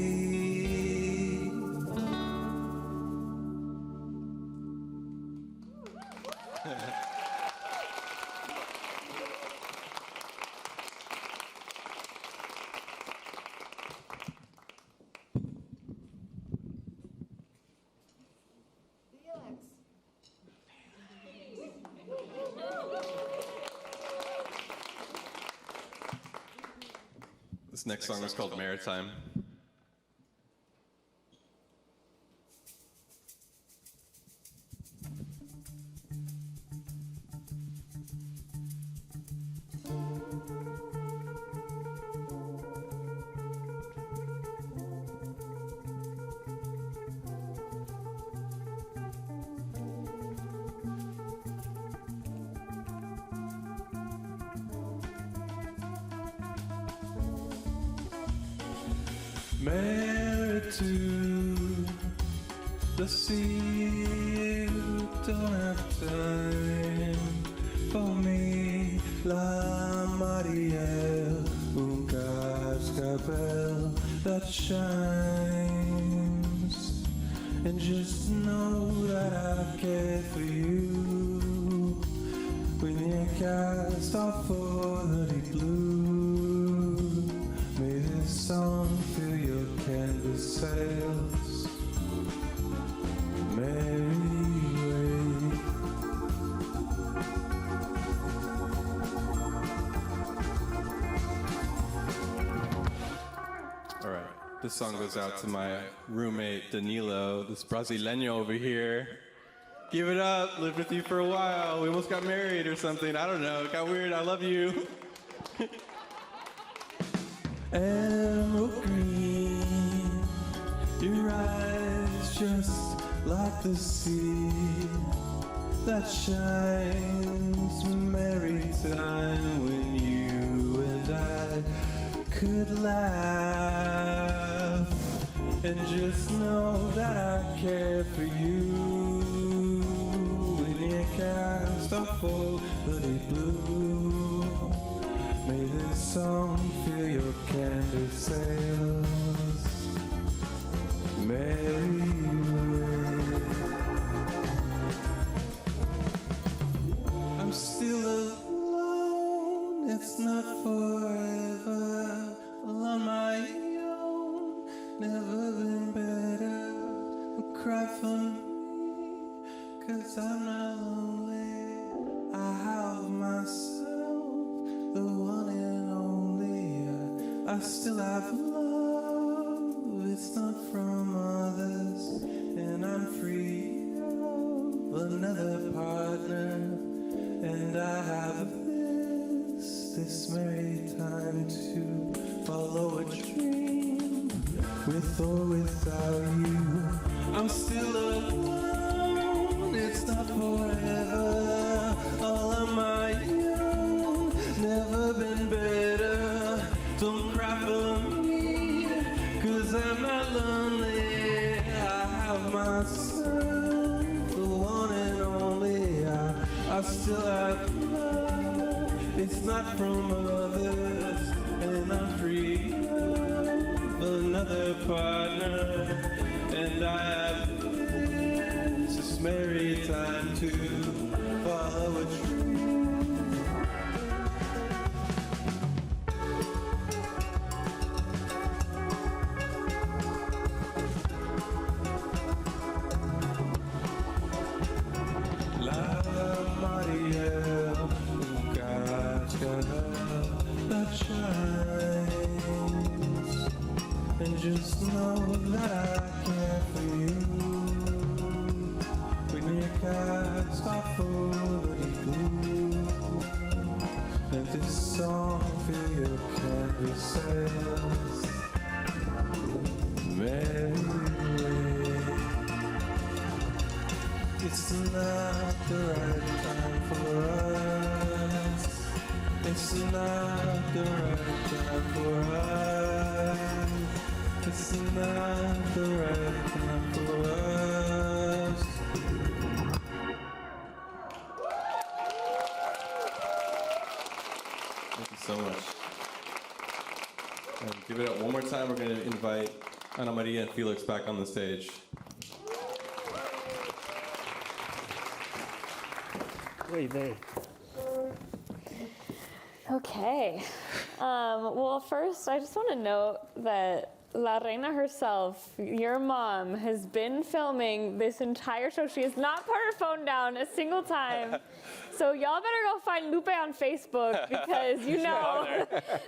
This next song is called Maritime. Married to the sea, you don't have time for me, la Maria, un cascabel that shines. And just know that I care for you when you cast off for the deep blue. May this song fill your canvas sails. Merry way. All right. This song goes out to my roommate, Danilo, this Brasileño over here. Give it up. Lived with you for a while. We almost got married or something. I don't know. It got weird. I love you. Emerald green, your eyes just like the sea that shines. Merry time when you and I could laugh, and just know that I care for you when you cast off all the deep blue. May this song fill your canvas sails. Merry way. I'm still alone, it's not forever. All on my own, never been better. Don't cry for me, 'cause I'm not lonely. I have myself, the one and only. I still have love, it's not from others, and I'm free of another partner, and I have this merry time to follow a dream, with or without you. I'm still alone, it's not forever, all on my own, never been better. Don't cry for me, 'cause I'm not lonely. I have myself, the one and only. I still have love, it's not from others, and I'm free of another partner, and I have this merry time to follow a dream. And just know that I care for you when you cast off over the blue. Let this song fill your canvas sails. Merry way. It's not the right time for us. It's not the right time for us. It's not the right time for us. Thank you so much. And give it up one more time. We're going to invite Anamaria and Felix back on the stage. Wait there. Okay. Well, first, I just want to note that La Reina herself, your mom, has been filming this entire show. She has not put her phone down a single time. So y'all better go find Lupe on Facebook, because you know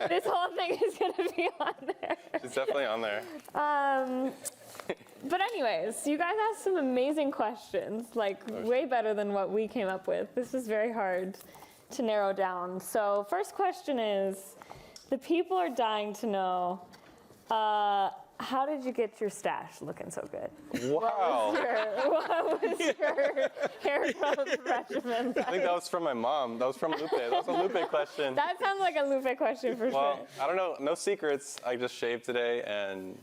this whole thing is going to be on there. She's definitely on there. But anyways, you guys asked some amazing questions, like way better than what we came up with. This was very hard to narrow down. So first question is, the people are dying to know, how did you get your stash looking so good? Wow. What was your hair growth regimen like? I think that was from my mom. That was from Lupe. That was a Lupe question. That sounds like a Lupe question for Well, sure. I don't know. No secrets. I just shaved today, and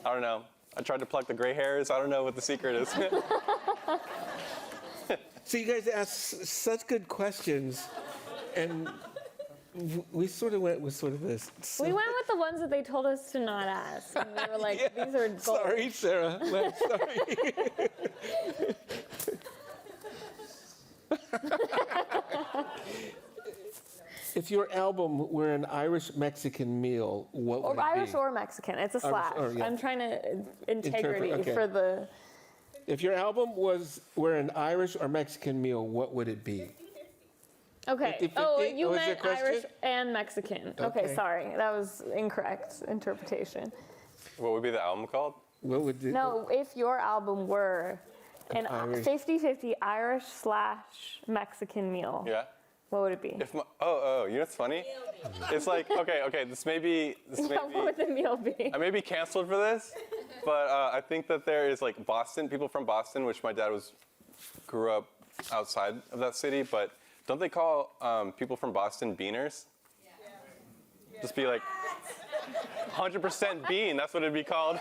I don't know. I tried to pluck the gray hairs. I don't know what the secret is. So you guys asked such good questions, and we sort of went with sort of this. We went with the ones that they told us to not ask. And we were like, Yeah, these are gold. Sorry, Sarah. Well, sorry. If your album were an Irish-Mexican meal, what would Or it be? Irish or Mexican. It's a slash. or, yeah. I'm trying to integrity okay. for the. If your album were an Irish or Mexican meal, what would it be? Okay. 50-50? Oh, you Oh, is meant there a question? Irish and Mexican. Okay, Okay. sorry. That was incorrect interpretation. What would be the album called? What would it? No, if your album were an Irish- 50-50 Irish/Mexican meal, Yeah. what would it be? If my, you know what's funny? It's like, okay, this may be, What would the meal be? I may be canceled for this, but I think that there is like Boston, people from Boston, which my dad grew up outside of that city, but don't they call people from Boston beaners? Yeah. Just be like, 100% bean, that's what it'd be called.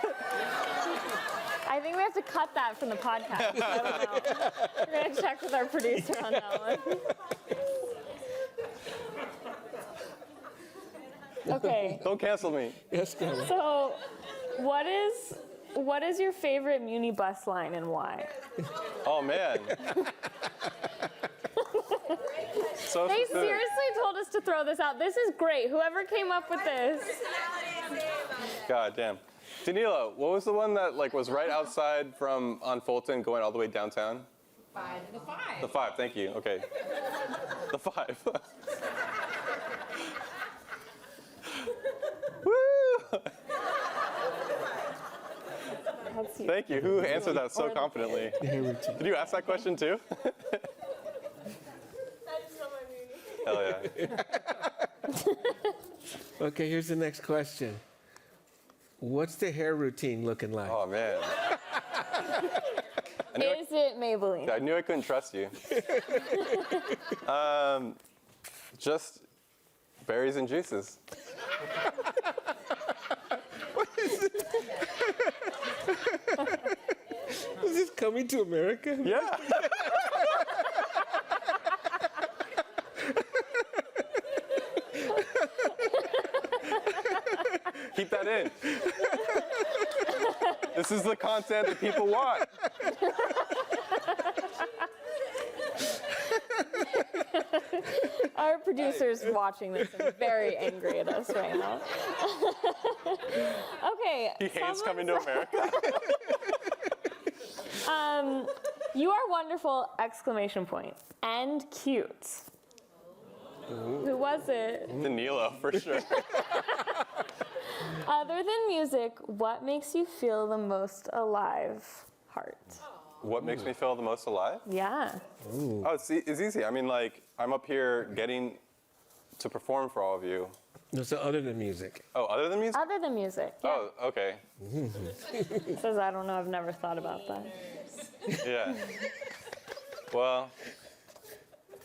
I think we have to cut that from the podcast. I don't know. We're going to check with our producer on that one. Okay, Don't cancel me. Yes, Kevin. so what is your favorite Muni bus line and why? Oh man. So They specific. seriously told us to throw this out. This is great. Whoever came up with this. God damn. Danilo, what was the one that like was right outside on Fulton going all the way downtown? The five. The 5, thank you. Okay. The 5. Woo! That's you. Thank you. Who answered that so confidently? Did you ask that question too? Hell yeah. Okay, here's the next question. What's the hair routine looking like? Oh man. Is it Maybelline? I knew I couldn't trust you. Just berries and juices. Is this Coming to America? Yeah. Keep that in. This is the content that people want. Our producer's watching this and very angry at us right now. Okay. He hates someone coming to said- America. You are wonderful! Exclamation point. And cute. Who was it? Danilo, for sure. Other than music, what makes you feel the most alive? Heart. What makes me feel the most alive? Yeah. Oh, it's easy. I mean, like, I'm up here getting to perform for all of you. No, so other than music. Oh, other than music? Other than music. Yeah. Oh, okay. Says I don't know. I've never thought about that. Yeah. Well,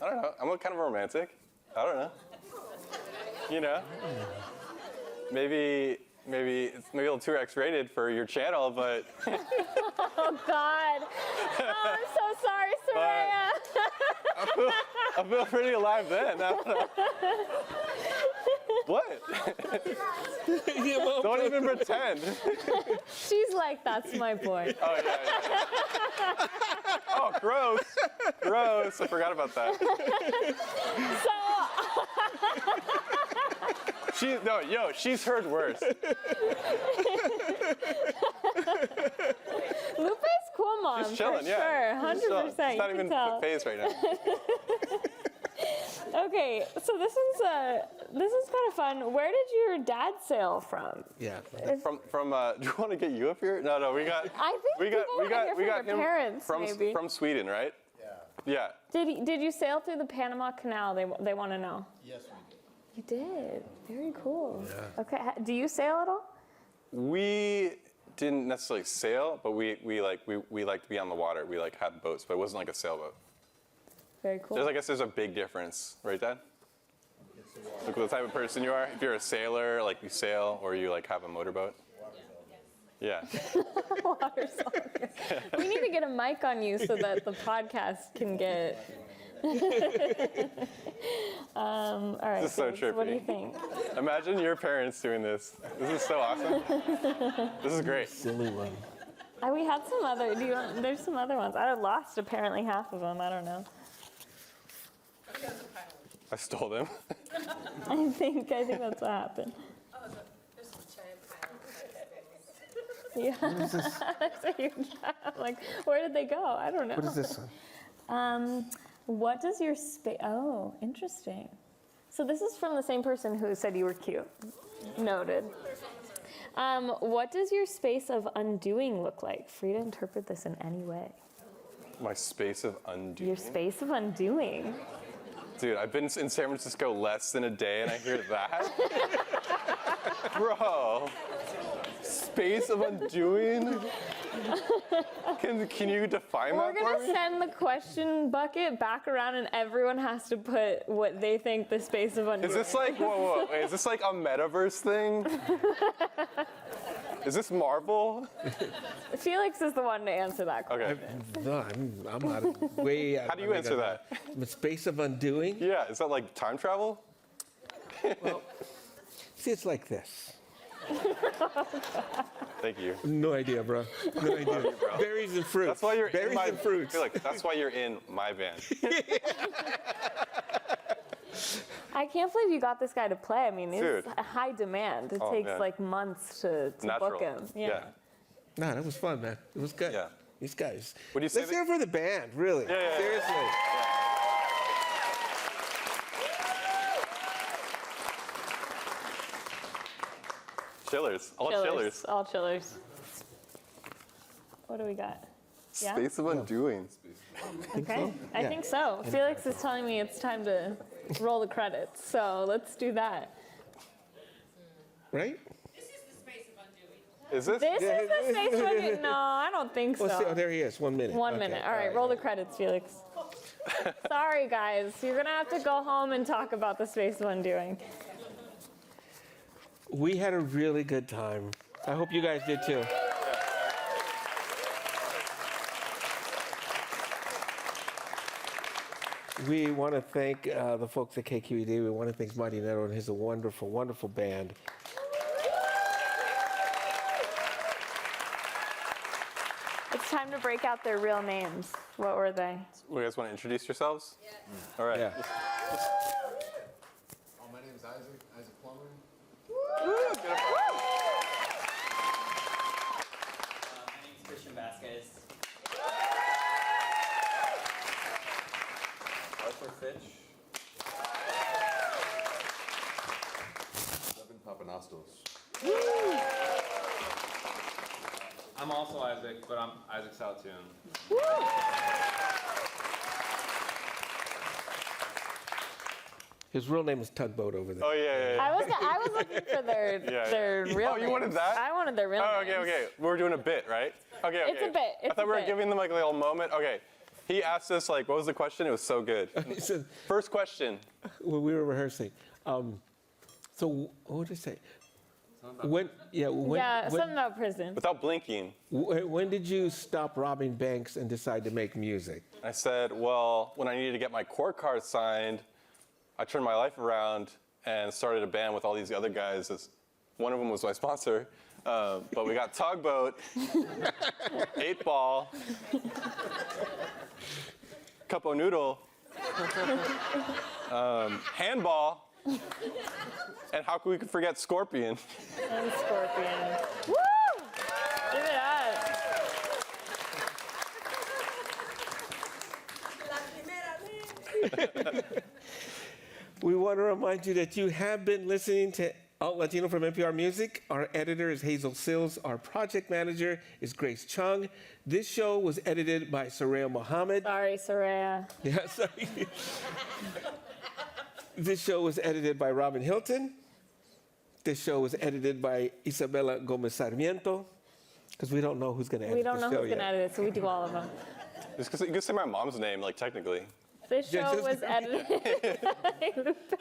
I don't know. I'm kind of romantic. I don't know. You know? Maybe it's maybe a little too X-rated for your channel, but Oh God. Oh, I'm so sorry, Soraya. I feel pretty alive then. I don't know. What? Don't even pretend. She's like, that's my boy. Oh yeah. Oh, gross. Gross. I forgot about that. So She's heard worse. Lupe's cool, mom. She's chilling, for yeah. Sure, 100%. She's not you even can tell. phased right now. Okay, so this is kind of fun. Where did your dad sail from? Yeah. From do you want to get you up here? No, we got. I think we got people wanna hear we from got your him parents, from maybe. from Sweden, right? Yeah. Did you sail through the Panama Canal? They want to know. Yes, we You did. Very cool. Yeah. Okay. Do you sail at all? We didn't necessarily sail, but we like to be on the water. We like had boats, but it wasn't like a sailboat. Very cool. I guess there's a big difference, right, Dad? Look at the type of person you are. If you're a sailor, like you sail, or you like have a motorboat. Yeah. Water softener. We need to get a mic on you so that the podcast can get. All right. This is so Felix, what do you trippy. think? Imagine your parents doing this. This is so awesome. This is great. Silly one. We had some other. There's some other ones. I lost apparently half of them. I don't know. I stole them. I think that's what happened. There's some giant pile. Yeah. That's a huge. I'm like, where did they go? I don't know. What is this one? What does your space? Oh, interesting. So this is from the same person who said you were cute. Noted. What does your space of undoing look like? Free to interpret this in any way. My space of undoing. Your space of undoing. Dude, I've been in San Francisco less than a day and I hear that. Bro. Space of undoing? Can you define We're that for gonna me? send the question bucket back around, and everyone has to put what they think the space of undoing. Is this like, whoa, wait, is this like a metaverse thing? Is this Marvel? Felix is the one to answer that question. Okay. No, I'm out of, way out. How do you answer that? The space of undoing? Yeah, is that like time travel? See, it's like this. Thank you. No idea, bro. No idea. Berries and fruits. That's why you're Berries in my and fruits. I feel like that's why you're in my band. I can't believe you got this guy to play. I mean, it's Dude. a high demand. It Oh, takes man. like months to Natural. book him. Yeah. Nah, that was fun, man. It was good. Yeah. These guys. Would you say Let's that- hear it for the band, really. Yeah. Seriously. Chillers. All chillers. All chillers. What do we got? Yeah? Space of undoing. Okay. I Yeah. think so. Felix is telling me it's time to roll the credits. So let's do that. Right? This is the space of undoing. Is this? This is the space one. No, I don't think Oh, so. there he is. 1 minute. 1 Okay, minute. All right, roll the credits, Felix. Sorry, guys. You're going to have to go home and talk about the space of undoing. We had a really good time. I hope you guys did too. We want to thank the folks at KQED. We want to thank Marinero and his wonderful, wonderful band. It's time to break out their real names. What were they? You guys want to introduce yourselves? Yeah. All right. Yeah. My name is Isaac Plummer. Woo, get up. My name is Christian Vasquez. Arthur Fitch. Evan Papanastos. I'm also Isaac, but I'm Isaac Saltoon. His real name is Tugboat over there. Oh, yeah. I was looking for their real Oh, you wanted names. that? I wanted their real Oh, names. okay. We're doing a bit, right? Okay. It's a bit, I it's thought a we were bit. giving them like a little moment. Okay. He asked us like, what was the question? It was so good. He said, First question. when we were rehearsing. So what did he say? When Something about prison. Without blinking, when did you stop robbing banks and decide to make music? I said, well, when I needed to get my court card signed, I turned my life around and started a band with all these other guys. One of them was my sponsor. But we got Tugboat, 8 Ball, Cup o' Noodle, Handball, and how could we forget Scorpion? And Scorpion. Woo! Give it up. We want to remind you that you have been listening to Alt.Latino from NPR Music. Our editor is Hazel Sills. Our project manager is Grace Chung. This show was edited by Sayre Mohammed. Sorry, Soraya. Yeah, sorry. This show was edited by Robin Hilton. This show was edited by Isabella Gomez Sarmiento. Because we don't know who's going to edit We don't the know show who's going to yet. edit it, so we do all of them. Just 'cause you can say my mom's name, like technically. This show Just- was edited by Lupe.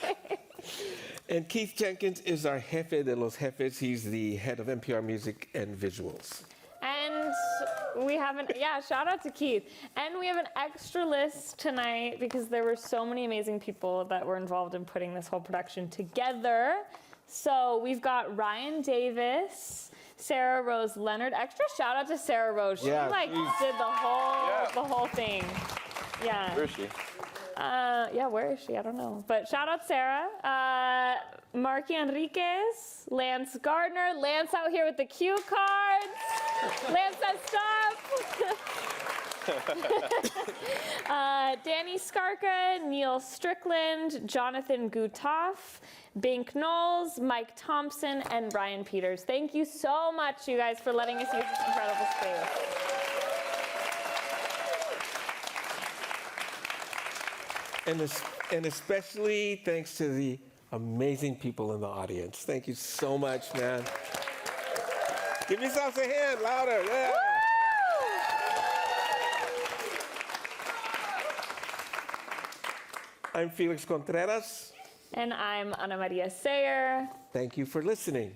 And Keith Jenkins is our jefe de los jefes. He's the head of NPR Music and Visuals. And we have shout out to Keith. And we have an extra list tonight because there were so many amazing people that were involved in putting this whole production together. So we've got Ryan Davis, Sarah Rose Leonard. Extra shout out to Sarah Rose. She Yeah, did she's- the whole thing. Yeah. Where is she? Where is she? I don't know. But shout out Sarah. Marky Enriquez, Lance Gardner. Lance out here with the cue cards. Lance says stop. Danny Skarka, Neil Strickland, Jonathan Gutoff, Bink Knowles, Mike Thompson, and Ryan Peters. Thank you so much, you guys, for letting us use this incredible space. And especially thanks to the amazing people in the audience. Thank you so much, man. Give yourselves a hand, louder, yeah. I'm Felix Contreras. And I'm Anamaria Sayre. Thank you for listening.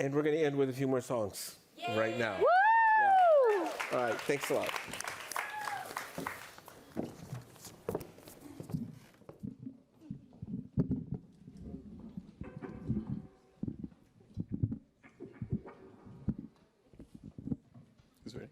And we're going to end with a few more songs right now. Woo! All right, thanks a lot. Who's ready?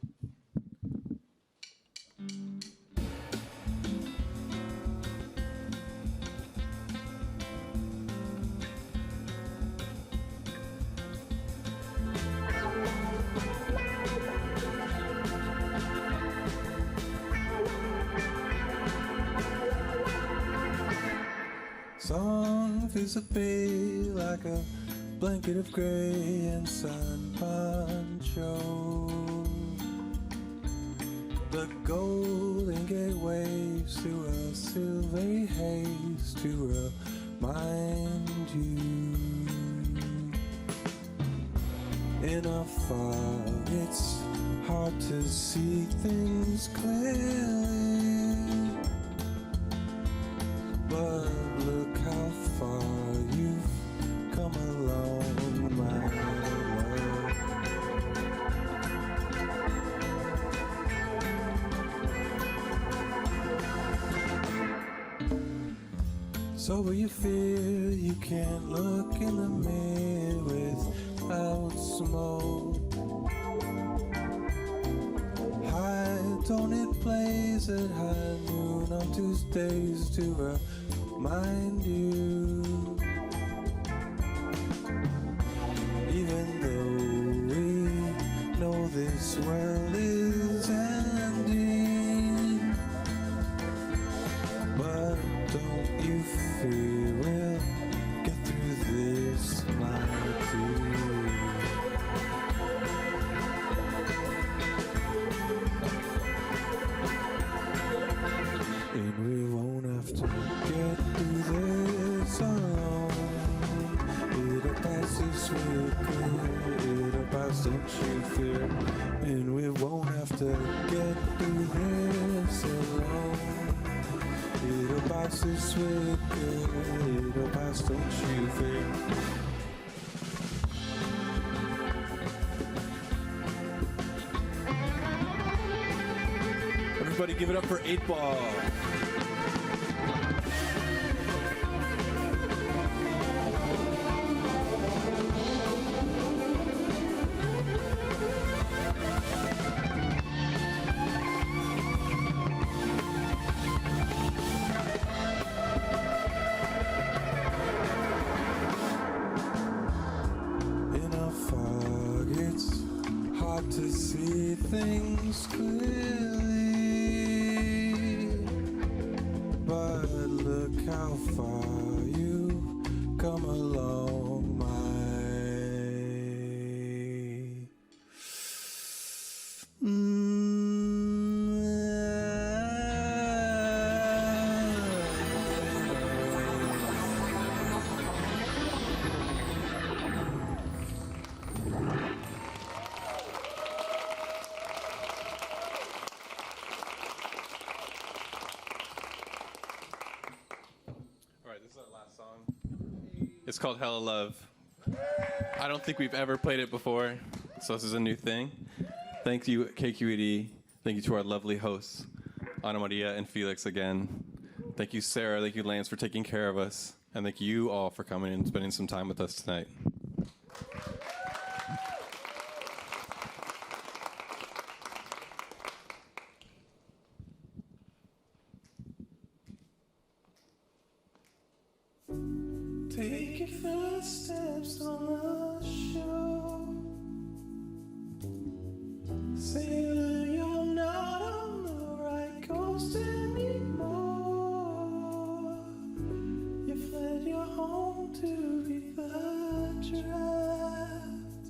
Song feels a bit like a blanket of gray and sun poncho. The Golden Gate waves through a silvery haze to remind you. In a fog, it's hard to see things clearly. But look how far you've come along, my love. So will you feel you can't look in the mirror without smoke? High tone it plays at high noon on Tuesdays to remind you. Even though we know this world is ending, but don't you fear we'll get through this, my dear. And we won't have to get through this alone. It'll pass this way, it'll pass, don't you fear. And we won't have to get through this alone. It'll pass this way, it'll pass, don't you fear. Everybody give it up for 8 Ball. In a fog, it's hard to see things clearly. But look how far you've come along, my. It's called Hella Love. I don't think we've ever played it before, so this is a new thing. Thank you, KQED. Thank you to our lovely hosts, Anamaria and Felix again. Thank you, Sayre. Thank you, Lance, for taking care of us. And thank you all for coming and spending some time with us tonight. Take your first steps on the shore. Sailor, you're not on the right coast anymore. You fled your home to beat the draft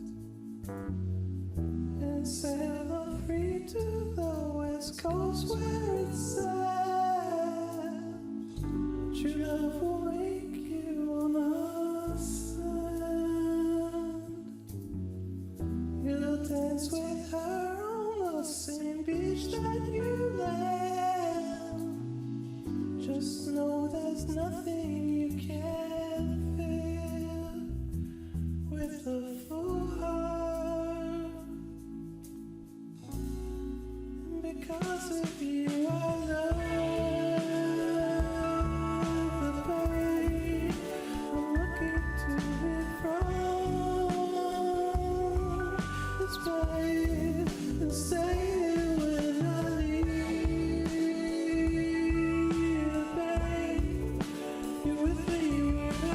and sail free to the west coast where it's sad. True love will make you on the sand. You'll dance with her on the same beach that you land. Just know there's nothing you can't feel with a full heart. And because of you, I love the pain I'm looking to be from this place and stay when I leave the pain. You're with me when I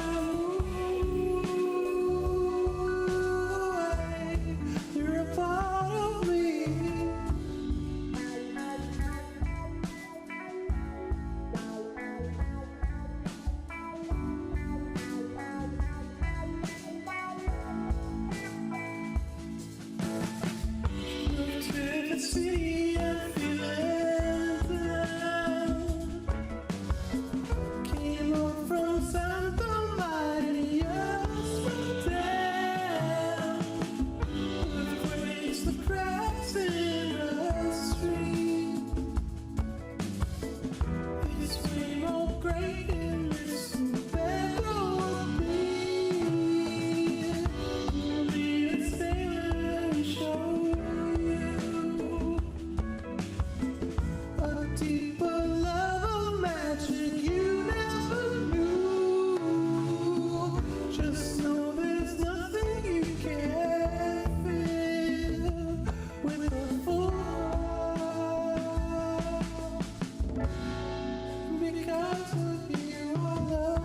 move away. You're a part of me. Moved to the city and feeling down. Came up from Santa Maria, down. We've raised the cracks in the street. It's way more great in this better would be. We'll be a sailor and show you a deeper love of magic you never knew. Just know there's nothing you can't feel with a full heart. Because of you, I love.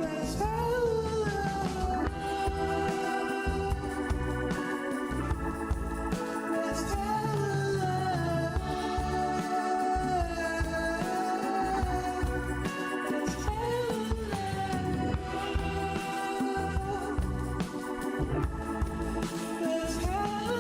That's how I love. That's how I love. That's how I love. That's how I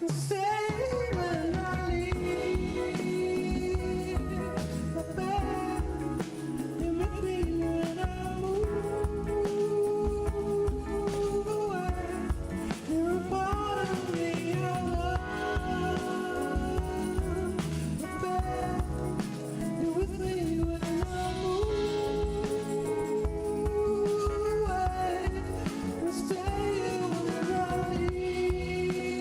Stay when I leave.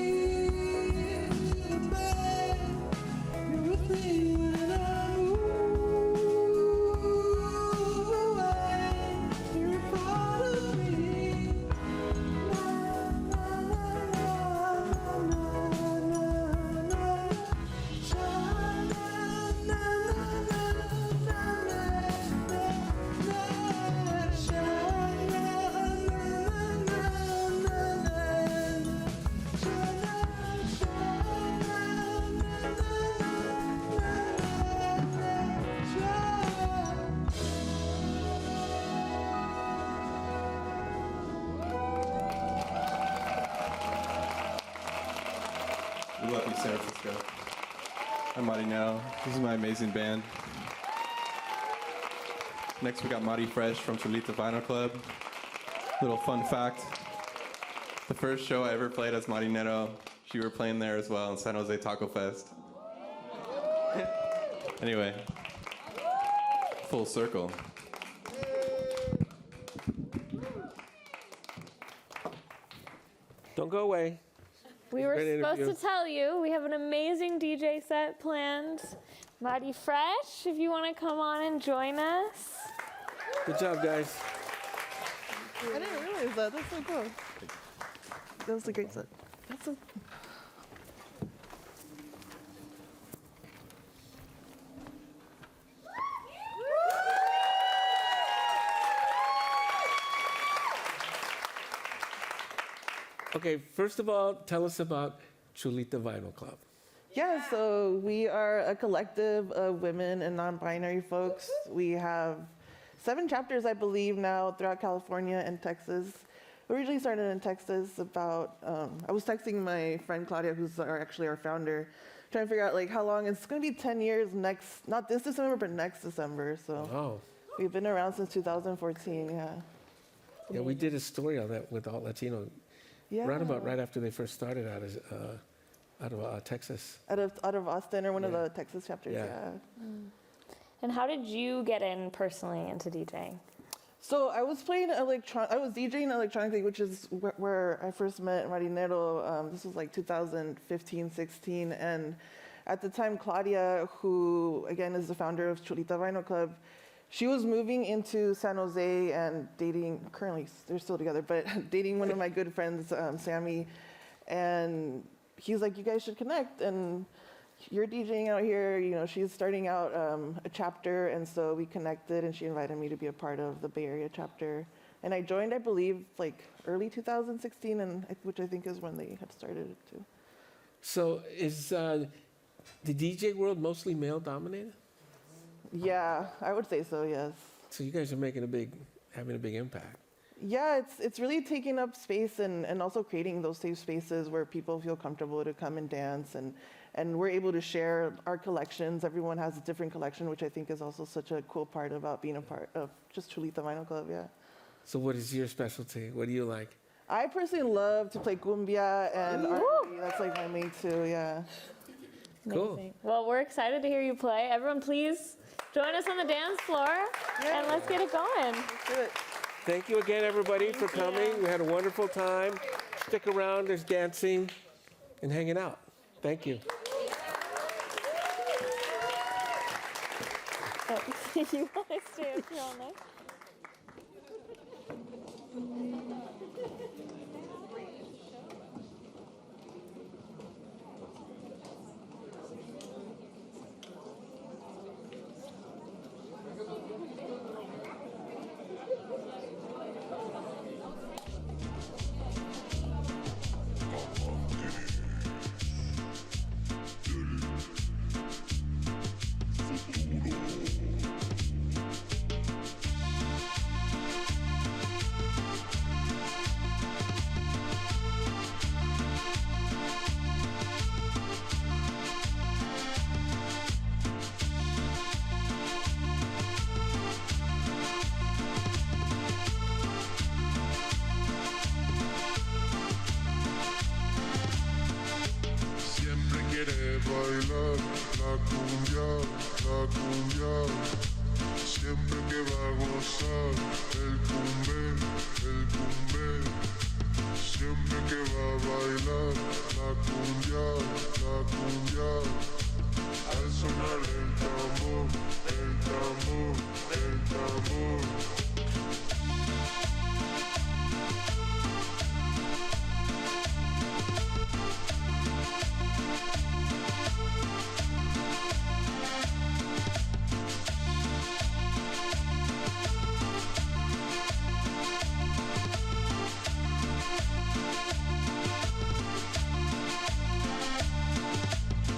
We love you, San Francisco. I'm Marinero. This is my amazing band. Next, we got Mari Fresh from Chulita Vinyl Club. Little fun fact. The first show I ever played as Marinero, she were playing there as well in San Jose Taco Fest. Anyway, full circle. Don't go away. We were Great supposed interview. to tell you we have an amazing DJ set planned. Mighty Fresh, if you want to come on and join us. Good job, guys. I didn't realize that. That's so cool. That was a great set. That's so Okay, first of all, tell us about Chulita Vinyl Club. Yeah, so we are a collective of women and non-binary folks. We have 7 chapters, I believe, now throughout California and Texas. We originally started in Texas about, I was texting my friend Claudia, who's actually our founder, trying to figure out like how long. It's going to be 10 years next, not this December, but next December. So Oh, we've been around since 2014, yeah. yeah, we did a story on that with Alt.Latino, Yeah. right after they first started out of Texas. Out of Austin or one of Yeah. the Texas chapters, Yeah. yeah. And how did you get in personally into DJing? So I was playing I was DJing electronically, which is where I first met Marinero. This was like 2015, 16. And at the time, Claudia, who again is the founder of Chulita Vinyl Club, she was moving into San Jose and dating, currently they're still together, but dating one of my good friends, Sammy. And he's like, you guys should connect. And you're DJing out here, you know, she's starting out a chapter, and so we connected, and she invited me to be a part of the Bay Area chapter. And I joined, I believe, like early 2016, which I think is when they had started it too. So is the DJ world mostly male dominated? Yeah, I would say so, yes. So you guys are having a big impact. Yeah, it's really taking up space and also creating those safe spaces where people feel comfortable to come and dance, and we're able to share our collections. Everyone has a different collection, which I think is also such a cool part about being a part of just Chulita Vinyl Club, yeah. So what is your specialty? What do you like? I personally love to play cumbia and R&B. That's like my main two, yeah. Cool. Amazing. Well, we're excited to hear you play. Everyone, please join us on the dance floor, and let's get it going. Let's do it. Thank you again, everybody, for coming. We had a wonderful time. Stick around. There's dancing and hanging out. Thank you. You want to stay up here all night? quiere bailar la cumbia, siempre que va a gozar el cumbe, siempre que va a bailar la cumbia, al sonar el tambor, el tambor, el tambor.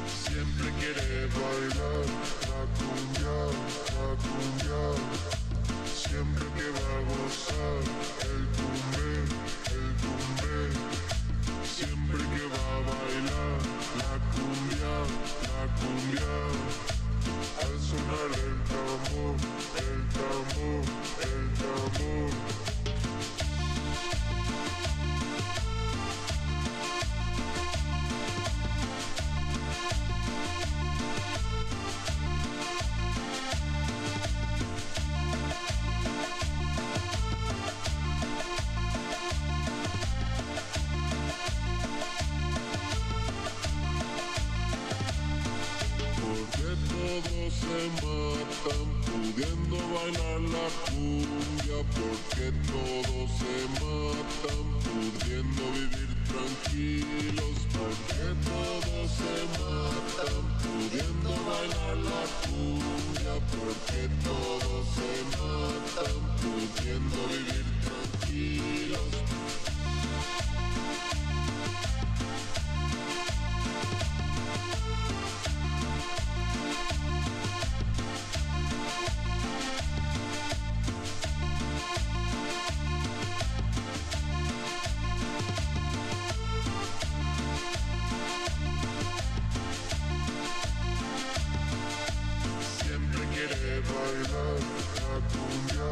Siempre matan pudiendo bailar la cumbia, porque todos se matan pudiendo vivir tranquilos, porque todos se matan pudiendo bailar la cumbia, porque todos se matan pudiendo vivir tranquilos. Siempre quiere bailar la cumbia,